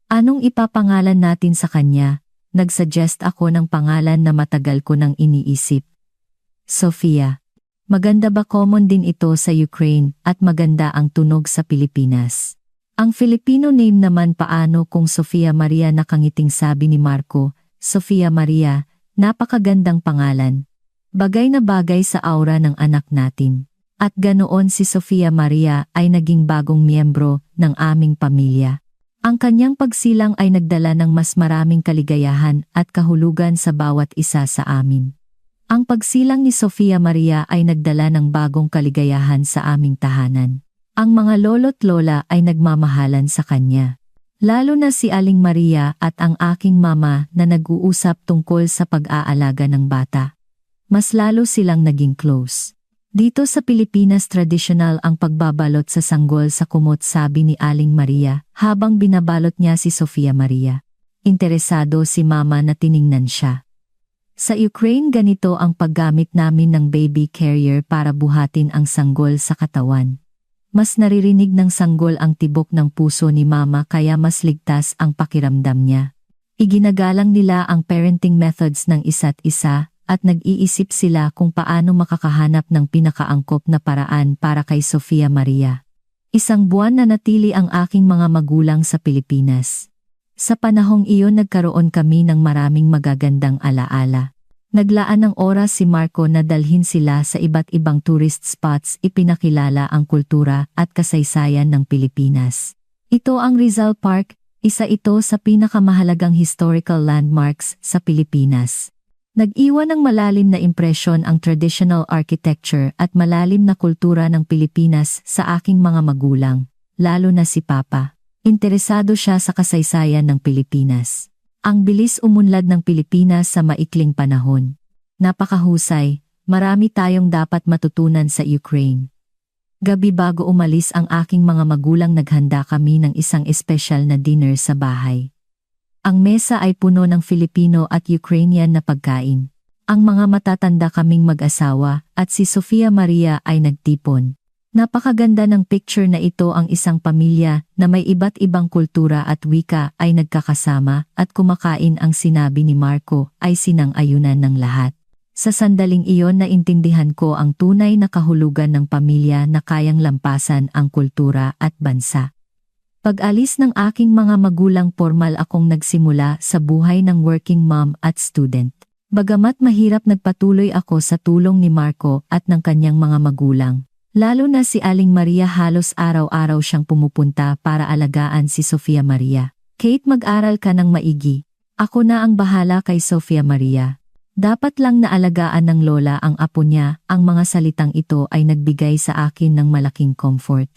Anong ipapangalan natin sa kanya? nagsuggest ako ng pangalan na matagal ko nang iniisip. Sofia. Maganda ba common din ito sa Ukraine at maganda ang tunog sa Pilipinas? Ang Filipino name naman paano kung Sofia Maria nakangiting sabi ni Marco, Sofia Maria, napakagandang pangalan. Bagay na bagay sa aura ng anak natin. At ganoon si Sofia Maria ay naging bagong miyembro ng aming pamilya. Ang kanyang pagsilang ay nagdala ng mas maraming kaligayahan at kahulugan sa bawat isa sa amin. Ang pagsilang ni Sofia Maria ay nagdala ng bagong kaligayahan sa aming tahanan. Ang mga lolo't lola ay nagmamahalan sa kanya. Lalo na si Aling Maria at ang aking mama na nag-uusap tungkol sa pag-aalaga ng bata. Mas lalo silang naging close. Dito sa Pilipinas traditional ang pagbabalot sa sanggol sa kumot sabi ni Aling Maria habang binabalot niya si Sofia Maria. Interesado si mama na tiningnan siya. Sa Ukraine ganito ang paggamit namin ng baby carrier para buhatin ang sanggol sa katawan. Mas naririnig ng sanggol ang tibok ng puso ni mama kaya mas ligtas ang pakiramdam niya. Iginagalang nila ang parenting methods ng isa't isa at nag-iisip sila kung paano makakahanap ng pinakaangkop na paraan para kay Sofia Maria. Isang buwan na natili ang aking mga magulang sa Pilipinas. Sa panahong iyon nagkaroon kami ng maraming magagandang alaala. Naglaan ng oras si Marco na dalhin sila sa iba't ibang tourist spots ipinakilala ang kultura at kasaysayan ng Pilipinas. Ito ang Rizal Park, isa ito sa pinakamahalagang historical landmarks sa Pilipinas. Nag-iwan ng malalim na impresyon ang traditional architecture at malalim na kultura ng Pilipinas sa aking mga magulang, lalo na si Papa. Interesado siya sa kasaysayan ng Pilipinas. Ang bilis umunlad ng Pilipinas sa maikling panahon. Napakahusay, marami tayong dapat matutunan sa Ukraine. Gabi bago umalis ang aking mga magulang naghanda kami ng isang espesyal na dinner sa bahay. Ang mesa ay puno ng Filipino at Ukrainian na pagkain. Ang mga matatanda kaming mag-asawa at si Sofia Maria ay nagtipon. Napakaganda ng picture na ito ang isang pamilya na may iba't ibang kultura at wika ay nagkakasama at kumakain ang sinabi ni Marco ay sinang-ayunan ng lahat. Sa sandaling iyon naintindihan ko ang tunay na kahulugan ng pamilya na kayang lampasan ang kultura at bansa. Pag-alis ng aking mga magulang formal akong nagsimula sa buhay ng working mom at student. Bagamat mahirap nagpatuloy ako sa tulong ni Marco at ng kanyang mga magulang. Lalo na si Aling Maria halos araw-araw siyang pumupunta para alagaan si Sofia Maria. Kate mag-aral ka ng maigi. Ako na ang bahala kay Sofia Maria. Dapat lang naalagaan ng lola ang apo niya, ang mga salitang ito ay nagbigay sa akin ng malaking comfort.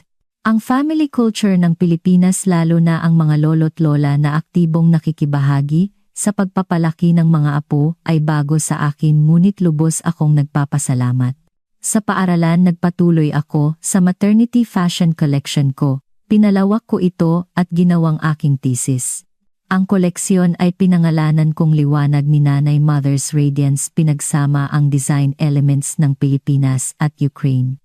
Ang family culture ng Pilipinas lalo na ang mga lolo't lola na aktibong nakikibahagi sa pagpapalaki ng mga apo ay bago sa akin ngunit lubos akong nagpapasalamat. Sa paaralan nagpatuloy ako sa maternity fashion collection ko. Pinalawak ko ito at ginawang aking thesis. Ang koleksyon ay pinangalanan kong Liwanag ni Nanay Mother's Radiance pinagsama ang design elements ng Pilipinas at Ukraine.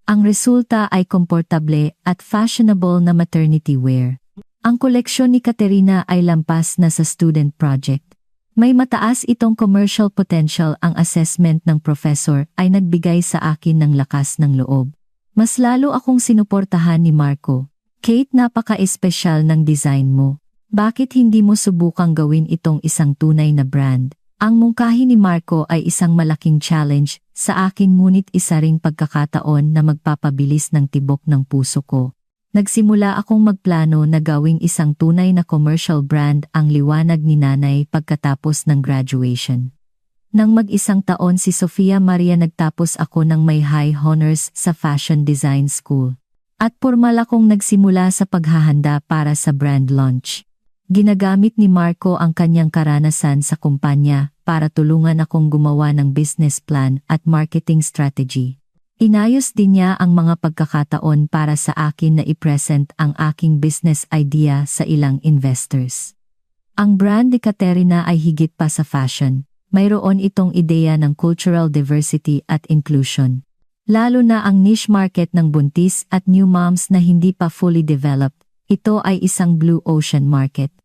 Ang resulta ay komportable at fashionable na maternity wear. Ang koleksyon ni Katerina ay lampas na sa student project. May mataas itong commercial potential ang assessment ng professor ay nagbigay sa akin ng lakas ng loob. Mas lalo akong sinuportahan ni Marco. Kate, napaka-espesyal ng design mo. Bakit hindi mo subukang gawin itong isang tunay na brand? Ang mungkahi ni Marco ay isang malaking challenge sa akin ngunit isa ring pagkakataon na magpapabilis ng tibok ng puso ko. Nagsimula akong magplano na gawing isang tunay na commercial brand ang Liwanag ni Nanay pagkatapos ng graduation. Nang mag-isang taon si Sofia Maria nagtapos ako ng may high honors sa Fashion Design School. At pormal akong nagsimula sa paghahanda para sa brand launch. Ginagamit ni Marco ang kanyang karanasan sa kumpanya para tulungan akong gumawa ng business plan at marketing strategy. Inayos din niya ang mga pagkakataon para sa akin na i-present ang aking business idea sa ilang investors. Ang brand ni Katerina ay higit pa sa fashion. Mayroon itong ideya ng cultural diversity at inclusion. Lalo na ang niche market ng buntis at new moms na hindi pa fully developed. Ito ay isang blue ocean market.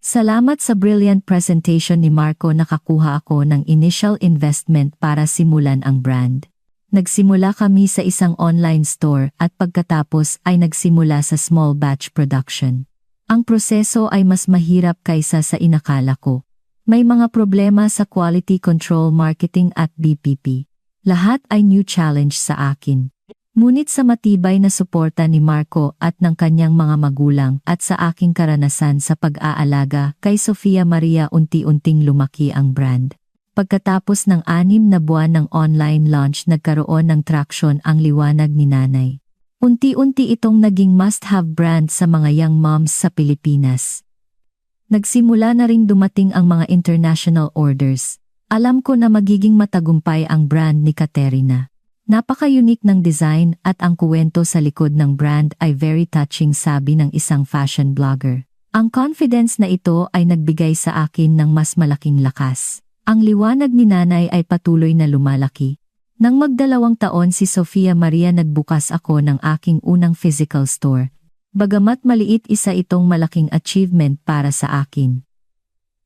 Salamat sa brilliant presentation ni Marco, nakakuha ako ng initial investment para simulan ang brand. Nagsimula kami sa isang online store at pagkatapos ay nagsimula sa small batch production. Ang proseso ay mas mahirap kaysa sa inakala ko. May mga problema sa quality control, marketing at BPP. Lahat ay new challenge sa akin. Ngunit sa matibay na suporta ni Marco at ng kanyang mga magulang at sa aking karanasan sa pag-aalaga kay Sofia Maria, unti-unting lumaki ang brand. Pagkatapos ng 6 na buwan ng online launch, nagkaroon ng traction ang liwanag ni Nanay. Unti-unti itong naging must-have brand sa mga young moms sa Pilipinas. Nagsimula na ring dumating ang mga international orders. Alam ko na magiging matagumpay ang brand ni Katerina. Napaka-unique ng design at ang kuwento sa likod ng brand ay very touching, sabi ng isang fashion blogger. Ang confidence na ito ay nagbigay sa akin ng mas malaking lakas. Ang liwanag ni Nanay ay patuloy na lumalaki. Nang mag-2 taon si Sofia Maria, nagbukas ako ng aking unang physical store. Bagamat maliit, isa itong malaking achievement para sa akin.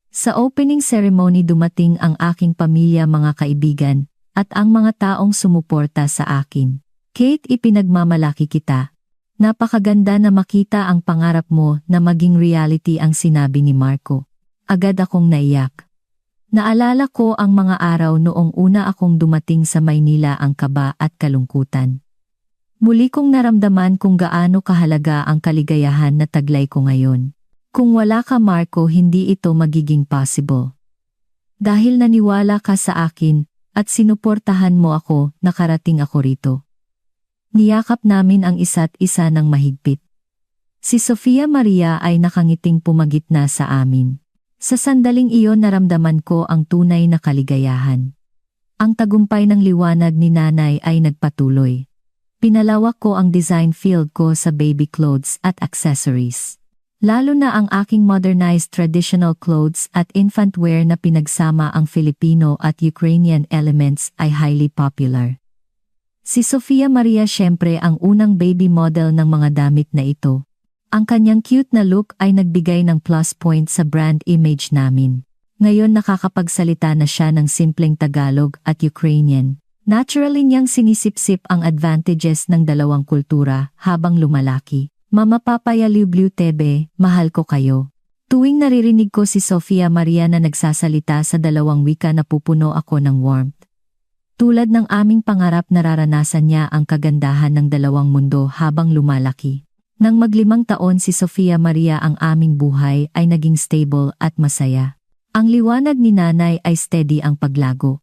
Sa opening ceremony dumating ang aking pamilya, mga kaibigan, at ang mga taong sumuporta sa akin. Kate, ipinagmamalaki kita. Napakaganda na makita ang pangarap mo na maging reality, ang sinabi ni Marco. Agad akong naiyak. Naalala ko ang mga araw noong una akong dumating sa Maynila, ang kaba at kalungkutan. Muli kong naramdaman kung gaano kahalaga ang kaligayahan na taglay ko ngayon. Kung wala ka, Marco, hindi ito magiging possible. Dahil naniwala ka sa akin, at sinuportahan mo ako, nakarating ako rito. Niyakap namin ang isa't isa ng mahigpit. Si Sofia Maria ay nakangiting pumagitna sa amin. Sa sandaling iyon naramdaman ko ang tunay na kaligayahan. Ang tagumpay ng liwanag ni Nanay ay nagpatuloy. Pinalawak ko ang design field ko sa baby clothes at accessories. Lalo na ang aking modernized traditional clothes at infant wear na pinagsama ang Filipino at Ukrainian elements ay highly popular. Si Sofia Maria syempre ang unang baby model ng mga damit na ito. Ang kanyang cute na look ay nagbigay ng plus point sa brand image namin. Ngayon nakakapagsalita na siya ng simpleng Tagalog at Ukrainian. Naturally niyang sinisipsip ang advantages ng dalawang kultura habang lumalaki. Mama Papaya Liublu Tebe, mahal ko kayo. Tuwing naririnig ko si Sofia Maria na nagsasalita sa dalawang wika, napupuno ako ng warmth. Tulad ng aming pangarap, nararanasan niya ang kagandahan ng dalawang mundo habang lumalaki. Nang mag-5 taon si Sofia Maria, ang aming buhay ay naging stable at masaya. Ang liwanag ni Nanay ay steady ang paglago.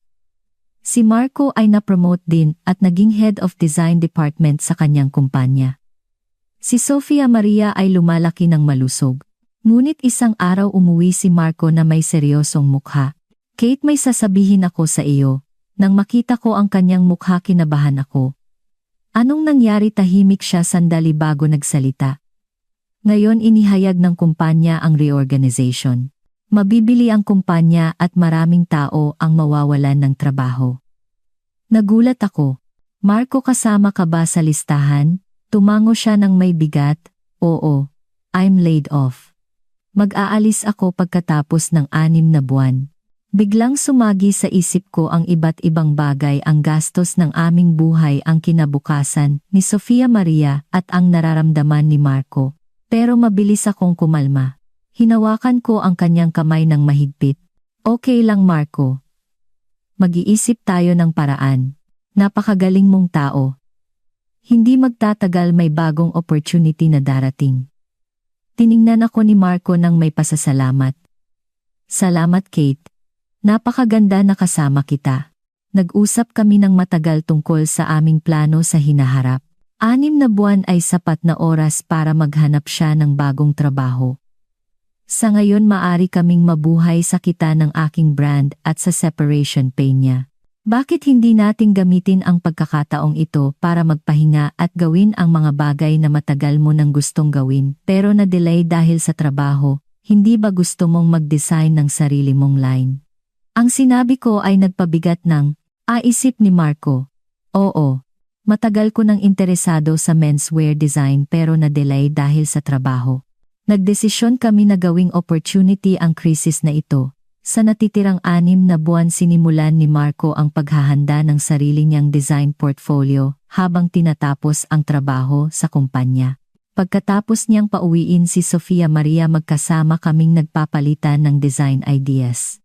Si Marco ay na-promote din at naging head of design department sa kanyang kumpanya. Si Sofia Maria ay lumalaki ng malusog. Ngunit isang araw umuwi si Marco na may seryosong mukha. Kate, may sasabihin ako sa iyo. Nang makita ko ang kanyang mukha, kinabahan ako. Anong nangyari? Tahimik siya sandali bago nagsalita. Ngayon inihayag ng kumpanya ang reorganization. Mabibili ang kumpanya at maraming tao ang mawawalan ng trabaho. Nagulat ako. Marco, kasama ka ba sa listahan? Tumango siya ng may bigat. Oo, I'm laid off. Mag-aalis ako pagkatapos ng 6 na buwan. Biglang sumagi sa isip ko ang iba't ibang bagay, ang gastos ng aming buhay, ang kinabukasan ni Sofia Maria at ang nararamdaman ni Marco. Pero mabilis akong kumalma. Hinawakan ko ang kanyang kamay ng mahigpit. Okay lang, Marco. Mag-iisip tayo ng paraan. Napakagaling mong tao. Hindi magtatagal, may bagong opportunity na darating. Tiningnan ako ni Marco nang may pasasalamat. Salamat, Kate. Napakaganda na kasama kita. Nag-usap kami ng matagal tungkol sa aming plano sa hinaharap. 6 na buwan ay sapat na oras para maghanap siya ng bagong trabaho. Sa ngayon maari kaming mabuhay sa kita ng aking brand at sa separation pay niya. Bakit hindi nating gamitin ang pagkakataong ito para magpahinga at gawin ang mga bagay na matagal mo nang gustong gawin pero na-delay dahil sa trabaho? Hindi ba gusto mong mag-design ng sarili mong line? Ang sinabi ko ay nagpabigat ng aisip ni Marco. Oo, matagal ko nang interesado sa menswear design pero na-delay dahil sa trabaho. Nagdesisyon kami na gawing opportunity ang krisis na ito. Sa natitirang 6 na buwan sinimulan ni Marco ang paghahanda ng sarili niyang design portfolio habang tinatapos ang trabaho sa kumpanya. Pagkatapos niyang pauwiin si Sofia Maria magkasama kaming nagpapalitan ng design ideas.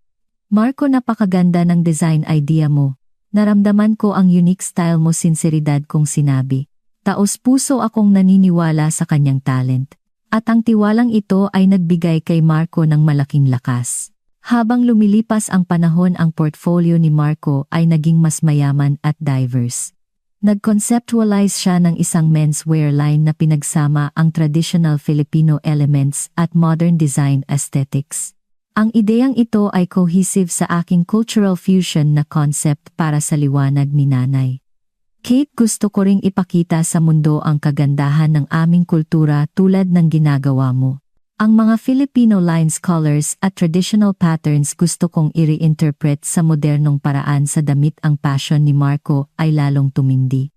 Marco, napakaganda ng design idea mo. Naramdaman ko ang unique style mo, sinseridad kong sinabi. Taos-puso akong naniniwala sa kanyang talent. At ang tiwalang ito ay nagbigay kay Marco ng malaking lakas. Habang lumilipas ang panahon, ang portfolio ni Marco ay naging mas mayaman at diverse. Nag-conceptualize siya ng isang menswear line na pinagsama ang traditional Filipino elements at modern design aesthetics. Ang ideyang ito ay cohesive sa aking cultural fusion na concept para sa liwanag ni Nanay. Kate, gusto ko ring ipakita sa mundo ang kagandahan ng aming kultura tulad ng ginagawa mo. Ang mga Filipino lines, colors at traditional patterns gusto kong i-reinterpret sa modernong paraan sa damit. Ang passion ni Marco ay lalong tumindi.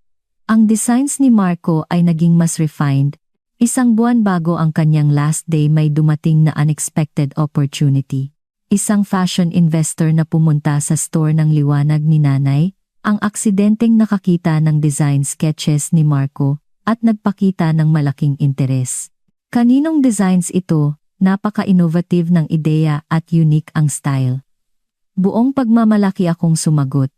Ang designs ni Marco ay naging mas refined. Isang buwan bago ang kanyang last day, may dumating na unexpected opportunity. Isang fashion investor na pumunta sa store ng liwanag ni Nanay, ang aksidenteng nakakita ng design sketches ni Marco at nagpakita ng malaking interes. Kaninong designs ito? Napaka-innovative ng ideya at unique ang style. Buong pagmamalaki akong sumagot.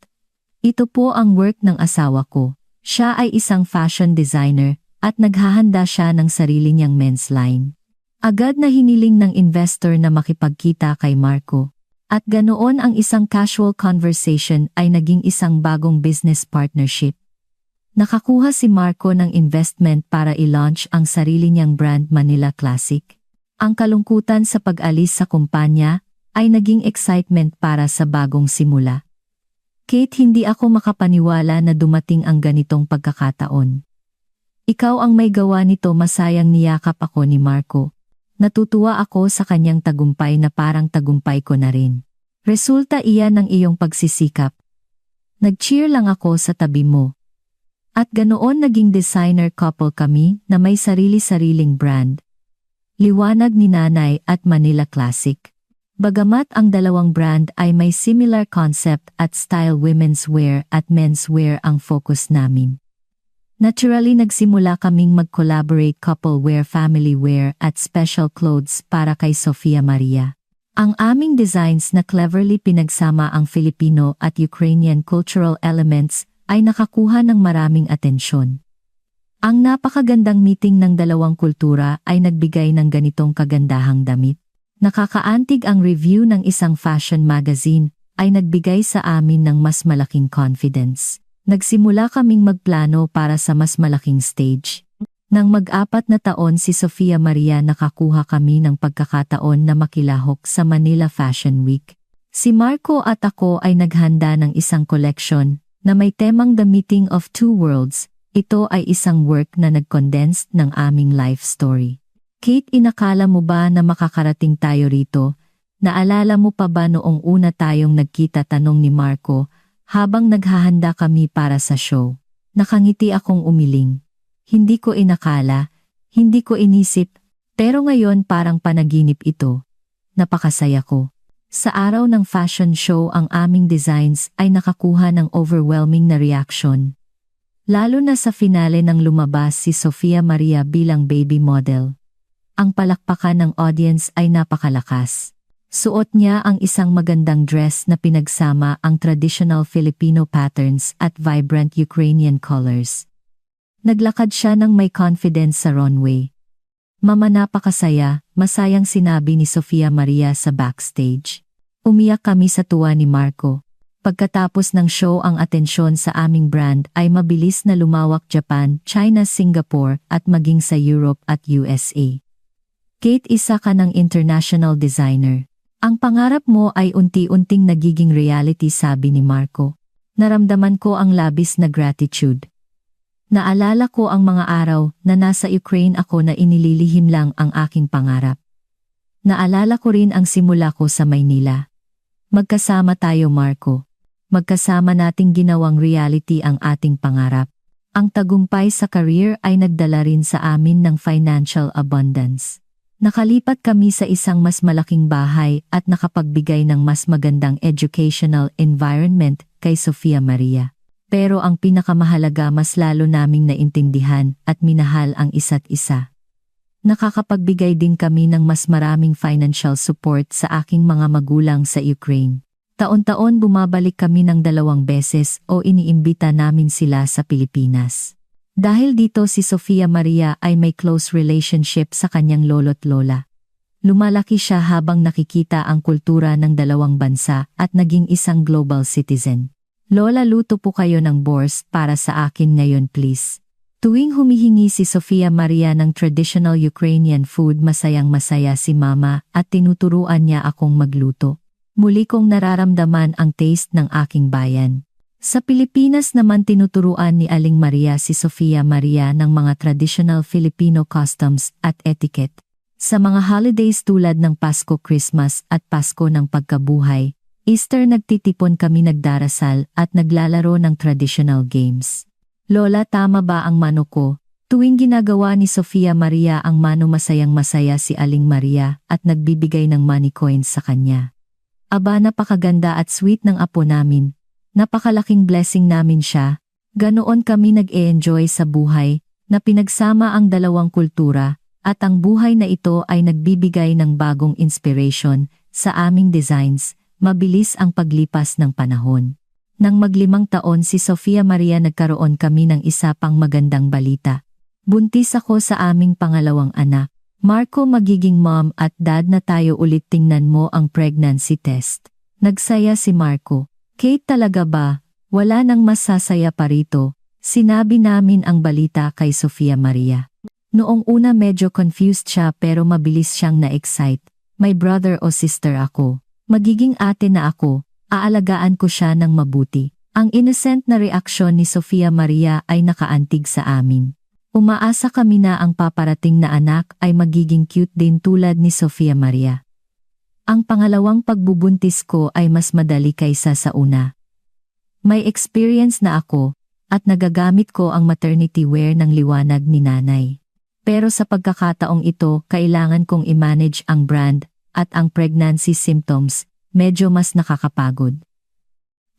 Ito po ang work ng asawa ko. Siya ay isang fashion designer at naghahanda siya ng sarili niyang men's line. Agad na hiniling ng investor na makipagkita kay Marco. At ganoon ang isang casual conversation ay naging isang bagong business partnership. Nakakuha si Marco ng investment para i-launch ang sarili niyang brand Manila Classic. Ang kalungkutan sa pag-alis sa kumpanya ay naging excitement para sa bagong simula. Kate, hindi ako makapaniwala na dumating ang ganitong pagkakataon. Ikaw ang may gawa nito. Masayang niyakap ako ni Marco. Natutuwa ako sa kanyang tagumpay na parang tagumpay ko na rin. Resulta iyan ng iyong pagsisikap. Nag-cheer lang ako sa tabi mo. At ganoon naging designer couple kami na may sarili-sariling brand. Liwanag ni Nanay at Manila Classic. Bagamat ang dalawang brand ay may similar concept at style, women's wear at men's wear ang focus namin. Naturally, nagsimula kaming mag-collaborate couple wear, family wear at special clothes para kay Sofia Maria. Ang aming designs na cleverly pinagsama ang Filipino at Ukrainian cultural elements ay nakakuha ng maraming atensyon. Ang napakagandang meeting ng dalawang kultura ay nagbigay ng ganitong kagandahang damit. Nakakaantig ang review ng isang fashion magazine ay nagbigay sa amin ng mas malaking confidence. Nagsimula kaming magplano para sa mas malaking stage. Nang mag-4 na taon si Sofia Maria, nakakuha kami ng pagkakataon na makilahok sa Manila Fashion Week. Si Marco at ako ay naghanda ng isang collection na may temang The Meeting of Two Worlds. Ito ay isang work na nag-condensed ng aming life story. Kate, inakala mo ba na makakarating tayo rito? Naalala mo pa ba noong una tayong nagkita? Tanong ni Marco habang naghahanda kami para sa show. Nakangiti akong umiling. Hindi ko inakala, hindi ko inisip, pero ngayon parang panaginip ito. Napakasaya ko. Sa araw ng fashion show, ang aming designs ay nakakuha ng overwhelming na reaction. Lalo na sa finale nang lumabas si Sofia Maria bilang baby model. Ang palakpakan ng audience ay napakalakas. Suot niya ang isang magandang dress na pinagsama ang traditional Filipino patterns at vibrant Ukrainian colors. Naglakad siya ng may confidence sa runway. Mama, napakasaya, masayang sinabi ni Sofia Maria sa backstage. Umiyak kami sa tuwa ni Marco. Pagkatapos ng show, ang atensyon sa aming brand ay mabilis na lumawak Japan, China, Singapore at maging sa Europe at USA. Kate, isa ka ng international designer. Ang pangarap mo ay unti-unting nagiging reality, sabi ni Marco. Naramdaman ko ang labis na gratitude. Naalala ko ang mga araw na nasa Ukraine ako na inililihim lang ang aking pangarap. Naalala ko rin ang simula ko sa Maynila. Magkasama tayo, Marco. Magkasama nating ginawang reality ang ating pangarap. Ang tagumpay sa career ay nagdala rin sa amin ng financial abundance. Nakalipat kami sa isang mas malaking bahay at nakapagbigay ng mas magandang educational environment kay Sofia Maria. Pero ang pinakamahalaga, mas lalo naming naintindihan at minahal ang isa't isa. Nakakapagbigay din kami ng mas maraming financial support sa aking mga magulang sa Ukraine. Taon-taon bumabalik kami ng 2 beses o iniimbita namin sila sa Pilipinas. Dahil dito si Sofia Maria ay may close relationship sa kanyang lolo't lola. Lumalaki siya habang nakikita ang kultura ng 2 bansa at naging isang global citizen. Lola, luto po kayo ng borscht para sa akin ngayon please. Tuwing humihingi si Sofia Maria ng traditional Ukrainian food, masayang-masaya si mama at tinuturuan niya akong magluto. Muli kong nararamdaman ang taste ng aking bayan. Sa Pilipinas naman tinuturuan ni Aling Maria si Sofia Maria ng mga traditional Filipino customs at etiquette. Sa mga holidays tulad ng Pasko, Christmas at Pasko ng Pagkabuhay, Easter, nagtitipon kami, nagdarasal at naglalaro ng traditional games. Lola, tama ba ang mano ko? Tuwing ginagawa ni Sofia Maria ang mano, masayang-masaya si Aling Maria at nagbibigay ng money coins sa kanya. Aba, napakaganda at sweet ng apo namin. Napakalaking blessing namin siya. Ganoon kami nag-e-enjoy sa buhay, na pinagsama ang 2 kultura, at ang buhay na ito ay nagbibigay ng bagong inspiration sa aming designs. Mabilis ang paglipas ng panahon. Nang mag-5 taon si Sofia Maria, nagkaroon kami ng isa pang magandang balita. Buntis ako sa aming pangalawang anak. Marco, magiging mom at dad na tayo ulit, tingnan mo ang pregnancy test. Nagsaya si Marco. Kate, talaga ba? Wala nang masasaya pa rito. Sinabi namin ang balita kay Sofia Maria. Noong una medyo confused siya pero mabilis siyang na-excite. May brother o sister ako. Magiging ate na ako. Aalagaan ko siya ng mabuti. Ang innocent na reaksyon ni Sofia Maria ay nakaantig sa amin. Umaasa kami na ang paparating na anak ay magiging cute din tulad ni Sofia Maria. Ang pangalawang pagbubuntis ko ay mas madali kaysa sa una. May experience na ako at nagagamit ko ang maternity wear ng liwanag ni nanay. Pero sa pagkakataong ito, kailangan kong i-manage ang brand at ang pregnancy symptoms, medyo mas nakakapagod.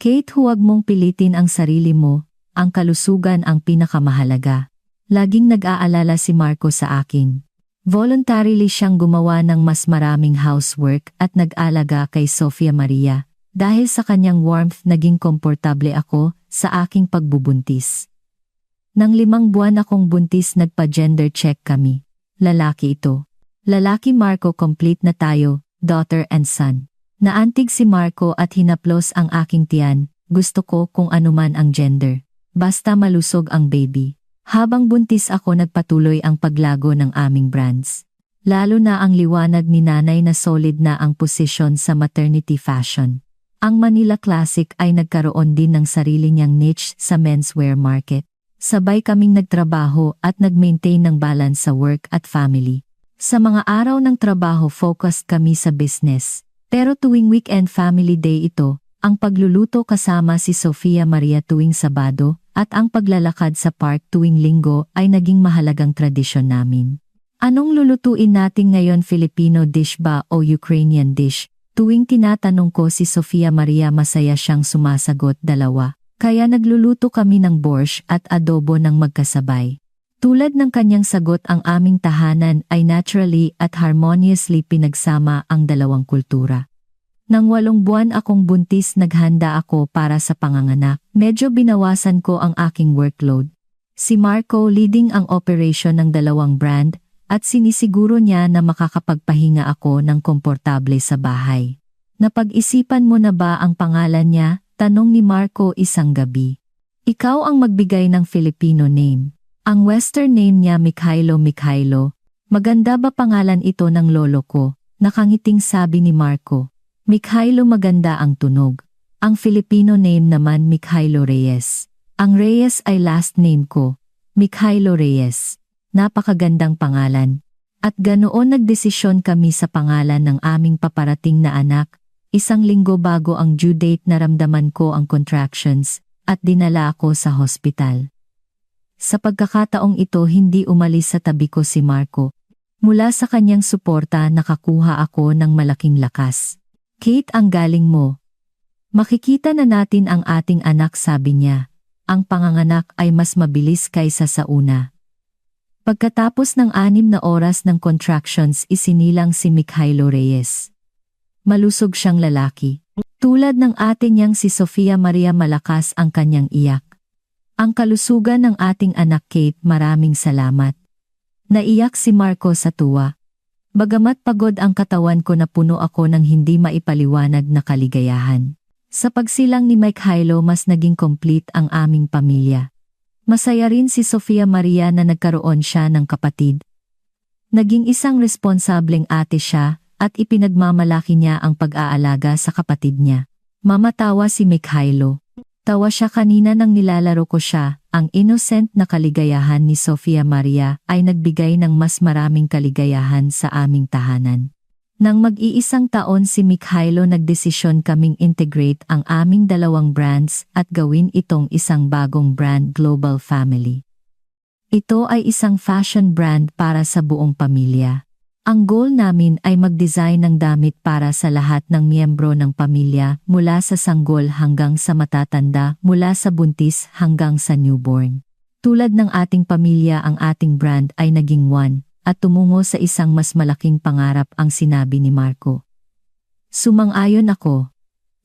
Kate, huwag mong pilitin ang sarili mo, ang kalusugan ang pinakamahalaga. Laging nag-aalala si Marco sa akin. Voluntarily siyang gumawa ng mas maraming housework at nag-alaga kay Sofia Maria. Dahil sa kanyang warmth, naging komportable ako sa aking pagbubuntis. Nang 5 buwan akong buntis, nagpa-gender check kami. Lalaki ito. Lalaki Marco, complete na tayo, daughter and son. Naantig si Marco at hinaplos ang aking tiyan. Gusto ko kung anuman ang gender. Basta malusog ang baby. Habang buntis ako, nagpatuloy ang paglago ng aming brands. Lalo na ang liwanag ni nanay na solid na ang posisyon sa maternity fashion. Ang Manila Classic ay nagkaroon din ng sarili niyang niche sa menswear market. Sabay kaming nagtrabaho at nag-maintain ng balance sa work at family. Sa mga araw ng trabaho, focused kami sa business. Pero tuwing weekend, family day ito, ang pagluluto kasama si Sofia Maria tuwing Sabado, at ang paglalakad sa park tuwing Linggo ay naging mahalagang tradisyon namin. Anong lulutuin natin ngayon, Filipino dish ba o Ukrainian dish? Tuwing tinatanong ko si Sofia Maria, masaya siyang sumasagot, dalawa. Kaya nagluluto kami ng borscht at adobo ng magkasabay. Tulad ng kanyang sagot, ang aming tahanan ay naturally at harmoniously pinagsama ang 2 kultura. Nang 8 buwan akong buntis, naghanda ako para sa panganganak. Medyo binawasan ko ang aking workload. Si Marco leading ang operation ng 2 brand at sinisiguro niya na makakapagpahinga ako ng komportable sa bahay. Napag-isipan mo na ba ang pangalan niya? Tanong ni Marco isang gabi. Ikaw ang magbigay ng Filipino name. Ang Western name niya Mikhailo. Maganda ba pangalan ito ng lolo ko? Nakangiting sabi ni Marco. Mikhailo, maganda ang tunog. Ang Filipino name naman Mikhailo Reyes. Ang Reyes ay last name ko. Mikhailo Reyes. Napakagandang pangalan. At ganoon nagdesisyon kami sa pangalan ng aming paparating na anak. 1 linggo bago ang due date, naramdaman ko ang contractions at dinala ako sa hospital. Sa pagkakataong ito, hindi umalis sa tabi ko si Marco. Mula sa kanyang suporta nakakuha ako ng malaking lakas. Kate, ang galing mo. Makikita na natin ang ating anak, sabi niya. Ang panganganak ay mas mabilis kaysa sa una. Pagkatapos ng 6 na oras ng contractions isinilang si Mikhailo Reyes. Malusog siyang lalaki. Tulad ng ate niyang si Sofia Maria, malakas ang kanyang iyak. Ang kalusugan ng ating anak, Kate, maraming salamat. Naiyak si Marco sa tuwa. Bagamat pagod ang katawan ko, napuno ako ng hindi maipaliwanag na kaligayahan. Sa pagsilang ni Mikhailo mas naging complete ang aming pamilya. Masaya rin si Sofia Maria na nagkaroon siya ng kapatid. Naging isang responsableng ate siya at ipinagmamalaki niya ang pag-aalaga sa kapatid niya. Mamatawa si Mikhailo. Tawa siya kanina nang nilalaro ko siya. Ang innocent na kaligayahan ni Sofia Maria ay nagbigay ng mas maraming kaligayahan sa aming tahanan. Nang mag-iisang taon si Mikhailo, nagdesisyon kaming integrate ang aming 2 brands at gawin itong isang bagong brand, Global Family. Ito ay isang fashion brand para sa buong pamilya. Ang goal namin ay mag-design ng damit para sa lahat ng miyembro ng pamilya, mula sa sanggol hanggang sa matatanda, mula sa buntis hanggang sa newborn. Tulad ng ating pamilya, ang ating brand ay naging one, at tumungo sa isang mas malaking pangarap, ang sinabi ni Marco. Sumang-ayon ako.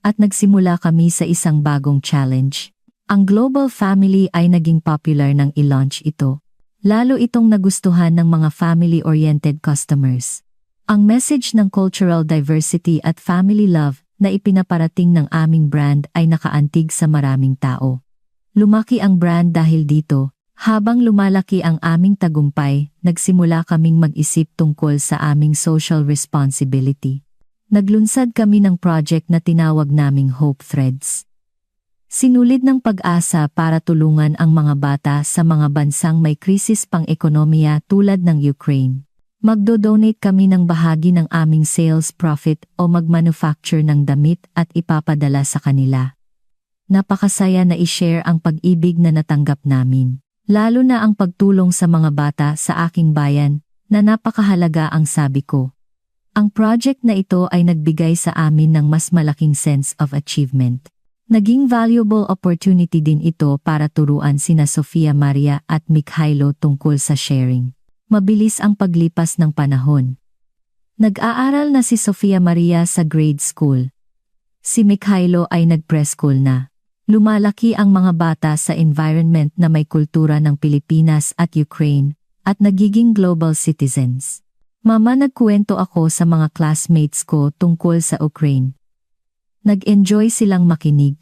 At nagsimula kami sa isang bagong challenge. Ang Global Family ay naging popular nang i-launch ito. Lalo itong nagustuhan ng mga family-oriented customers. Ang message ng cultural diversity at family love na ipinaparating ng aming brand ay nakaantig sa maraming tao. Lumaki ang brand dahil dito. Habang lumalaki ang aming tagumpay, nagsimula kaming mag-isip tungkol sa aming social responsibility. Naglunsad kami ng project na tinawag naming Hope Threads. Sinulid ng pag-asa para tulungan ang mga bata sa mga bansang may krisis pang-ekonomiya tulad ng Ukraine. Magdo-donate kami ng bahagi ng aming sales profit o mag-manufacture ng damit at ipapadala sa kanila. Napakasaya na i-share ang pag-ibig na natanggap namin. Lalo na ang pagtulong sa mga bata sa aking bayan, na napakahalaga, ang sabi ko. Ang project na ito ay nagbigay sa amin ng mas malaking sense of achievement. Naging valuable opportunity din ito para turuan sina Sofia Maria at Mikhailo tungkol sa sharing. Mabilis ang paglipas ng panahon. Nag-aaral na si Sofia Maria sa grade school. Si Mikhailo ay nag-preschool na. Lumalaki ang mga bata sa environment na may kultura ng Pilipinas at Ukraine, at nagiging global citizens. Mama, nagkuwento ako sa mga classmates ko tungkol sa Ukraine. Nag-enjoy silang makinig.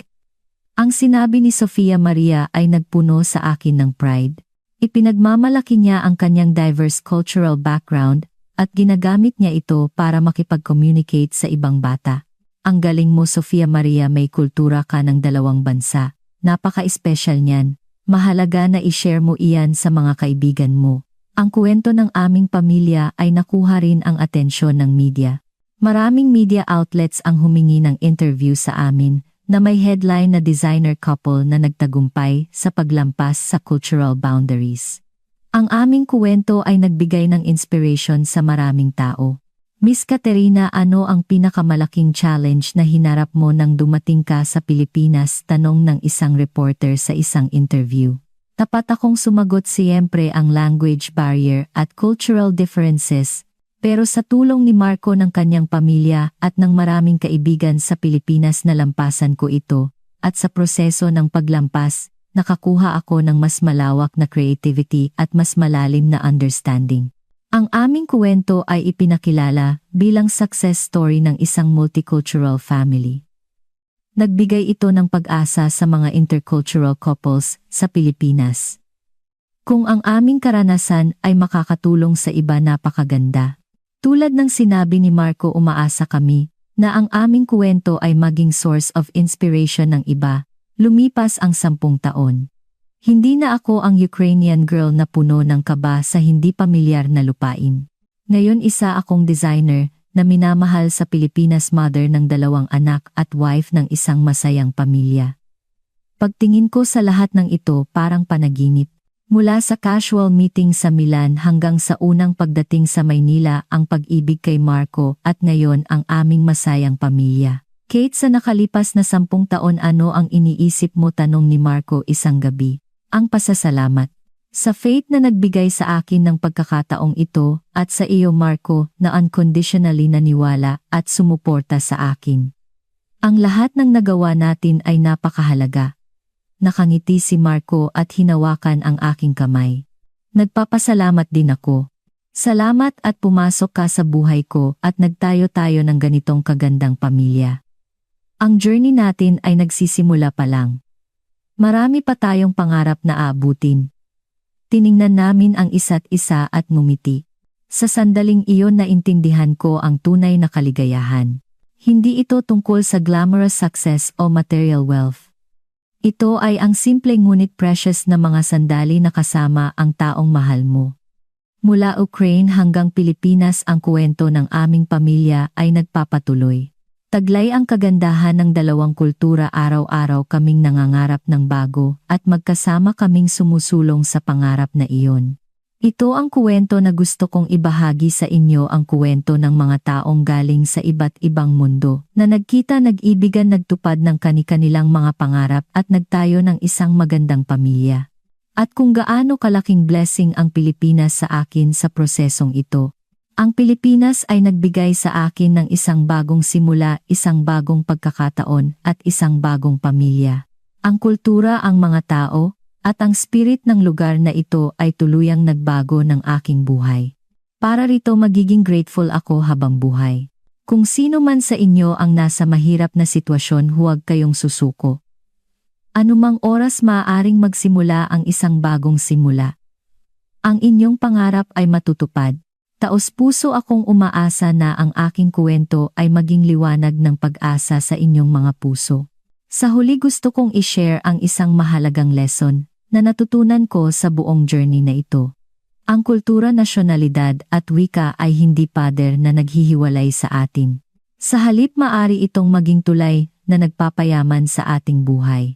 Ang sinabi ni Sofia Maria ay nagpuno sa akin ng pride. Ipinagmamalaki niya ang kanyang diverse cultural background at ginagamit niya ito para makipag-communicate sa ibang bata. Ang galing mo, Sofia Maria, may kultura ka ng 2 bansa. Napaka-espesyal niyan. Mahalaga na i-share mo iyan sa mga kaibigan mo. Ang kwento ng aming pamilya ay nakuha rin ang atensyon ng media. Maraming media outlets ang humingi ng interview sa amin na may headline na designer couple na nagtagumpay sa paglampas sa cultural boundaries. Ang aming kuwento ay nagbigay ng inspiration sa maraming tao. Miss Katerina, ano ang pinakamalaking challenge na hinarap mo nang dumating ka sa Pilipinas? Tanong ng isang reporter sa isang interview. Tapat akong sumagot, siyempre ang language barrier at cultural differences. Pero sa tulong ni Marco, ng kanyang pamilya at ng maraming kaibigan sa Pilipinas, nalampasan ko ito, at sa proseso ng paglampas, nakakuha ako ng mas malawak na creativity at mas malalim na understanding. Ang aming kuwento ay ipinakilala bilang success story ng isang multicultural family. Nagbigay ito ng pag-asa sa mga intercultural couples sa Pilipinas. Kung ang aming karanasan ay makakatulong sa iba, napakaganda. Tulad ng sinabi ni Marco, umaasa kami na ang aming kuwento ay maging source of inspiration ng iba. Lumipas ang 10 taon. Hindi na ako ang Ukrainian girl na puno ng kaba sa hindi pamilyar na lupain. Ngayon isa akong designer na minamahal sa Pilipinas, mother ng 2 anak at wife ng isang masayang pamilya. Pagtingin ko sa lahat ng ito, parang panaginip. Mula sa casual meeting sa Milan hanggang sa unang pagdating sa Maynila, ang pag-ibig kay Marco at ngayon ang aming masayang pamilya. Kate, sa nakalipas na 10 taon, ano ang iniisip mo? Tanong ni Marco isang gabi. Ang pasasalamat sa fate na nagbigay sa akin ng pagkakataong ito at sa iyo, Marco, na unconditionally naniwala at sumuporta sa akin. Ang lahat ng nagawa natin ay napakahalaga. Nakangiti si Marco at hinawakan ang aking kamay. Nagpapasalamat din ako. Salamat at pumasok ka sa buhay ko at nagtayo-tayo ng ganitong kagandang pamilya. Ang journey natin ay nagsisimula pa lang. Marami pa tayong pangarap na aabutin. Tiningnan namin ang isa't isa at ngumiti. Sa sandaling iyon naintindihan ko ang tunay na kaligayahan. Hindi ito tungkol sa glamorous success o material wealth. Ito ay ang simple ngunit precious na mga sandali na kasama ang taong mahal mo. Mula Ukraine hanggang Pilipinas, ang kwento ng aming pamilya ay nagpapatuloy. Taglay ang kagandahan ng dalawang kultura, araw-araw kaming nangangarap ng bago at magkasama kaming sumusulong sa pangarap na iyon. Ito ang kwento na gusto kong ibahagi sa inyo, ang kwento ng mga taong galing sa iba't ibang mundo na nagkita, nag-ibigan, nagtupad ng kani-kanilang mga pangarap at nagtayo ng isang magandang pamilya. At kung gaano kalaking blessing ang Pilipinas sa akin sa prosesong ito. Ang Pilipinas ay nagbigay sa akin ng isang bagong simula, isang bagong pagkakataon at isang bagong pamilya. Ang kultura, ang mga tao, at ang spirit ng lugar na ito ay tuluyang nagbago ng aking buhay. Para rito magiging grateful ako habang buhay. Kung sino man sa inyo ang nasa mahirap na sitwasyon, huwag kayong susuko. Anumang oras maaaring magsimula ang isang bagong simula. Ang inyong pangarap ay matutupad. Taos-puso akong umaasa na ang aking kwento ay maging liwanag ng pag-asa sa inyong mga puso. Sa huli, gusto kong i-share ang isang mahalagang lesson na natutunan ko sa buong journey na ito. Ang kultura, nasyonalidad at wika ay hindi pader na naghihiwalay sa atin. Sa halip, maari itong maging tulay na nagpapayaman sa ating buhay.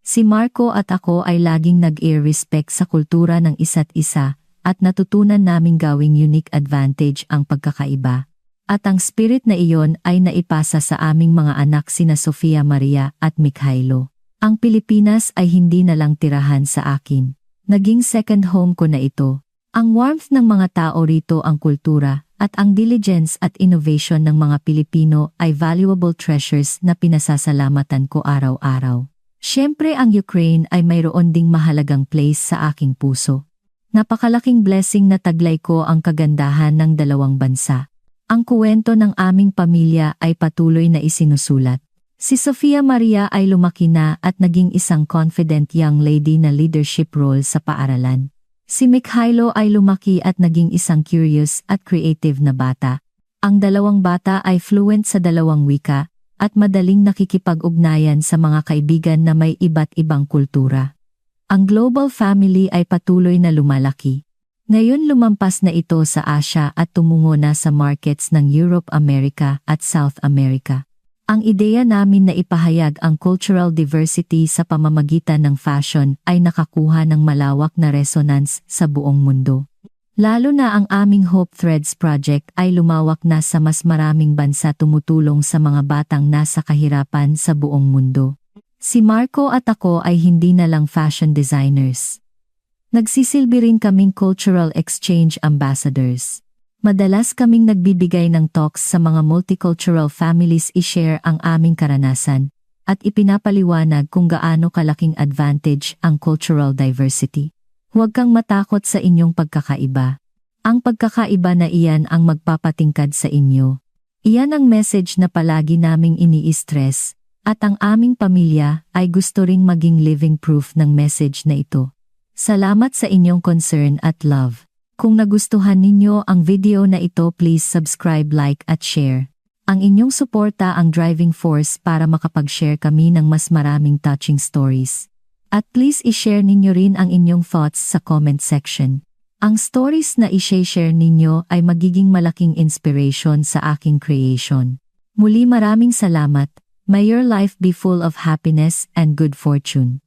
Si Marco at ako ay laging nag-respect sa kultura ng isa't isa at natutunan naming gawing unique advantage ang pagkakaiba. At ang spirit na iyon ay naipasa sa aming mga anak, sina Sofia Maria at Mikhailo. Ang Pilipinas ay hindi na lang tirahan sa akin. Naging second home ko na ito. Ang warmth ng mga tao rito, ang kultura, at ang diligence at innovation ng mga Pilipino ay valuable treasures na pinasasalamatan ko araw-araw. Siyempre, ang Ukraine ay mayroon ding mahalagang place sa aking puso. Napakalaking blessing na taglay ko ang kagandahan ng dalawang bansa. Ang kwento ng aming pamilya ay patuloy na isinusulat. Si Sofia Maria ay lumaki na at naging isang confident young lady na leadership role sa paaralan. Si Mikhailo ay lumaki at naging isang curious at creative na bata. Ang dalawang bata ay fluent sa dalawang wika at madaling nakikipag-ugnayan sa mga kaibigan na may iba't ibang kultura. Ang global family ay patuloy na lumalaki. Ngayon lumampas na ito sa Asia at tumungo na sa markets ng Europe, America at South America. Ang ideya namin na ipahayag ang cultural diversity sa pamamagitan ng fashion ay nakakuha ng malawak na resonance sa buong mundo. Lalo na ang aming Hope Threads project ay lumawak na sa mas maraming bansa, tumutulong sa mga batang nasa kahirapan sa buong mundo. Si Marco at ako ay hindi na lang fashion designers. Nagsisilbi rin kaming cultural exchange ambassadors. Madalas kaming nagbibigay ng talks sa mga multicultural families, i-share ang aming karanasan, at ipinapaliwanag kung gaano kalaking advantage ang cultural diversity. Huwag kang matakot sa inyong pagkakaiba. Ang pagkakaiba na iyan ang magpapatingkad sa inyo. Iyan ang message na palagi naming ini-stress, at ang aming pamilya ay gusto ring maging living proof ng message na ito. Salamat sa inyong concern at love. Kung nagustuhan ninyo ang video na ito, please subscribe, like at share. Ang inyong suporta ang driving force para makapag-share kami ng mas maraming touching stories. At please i-share ninyo rin ang inyong thoughts sa comment section. Ang stories na i-share ninyo ay magiging malaking inspiration sa aking creation. Muli, maraming salamat. May your life be full of happiness and good fortune.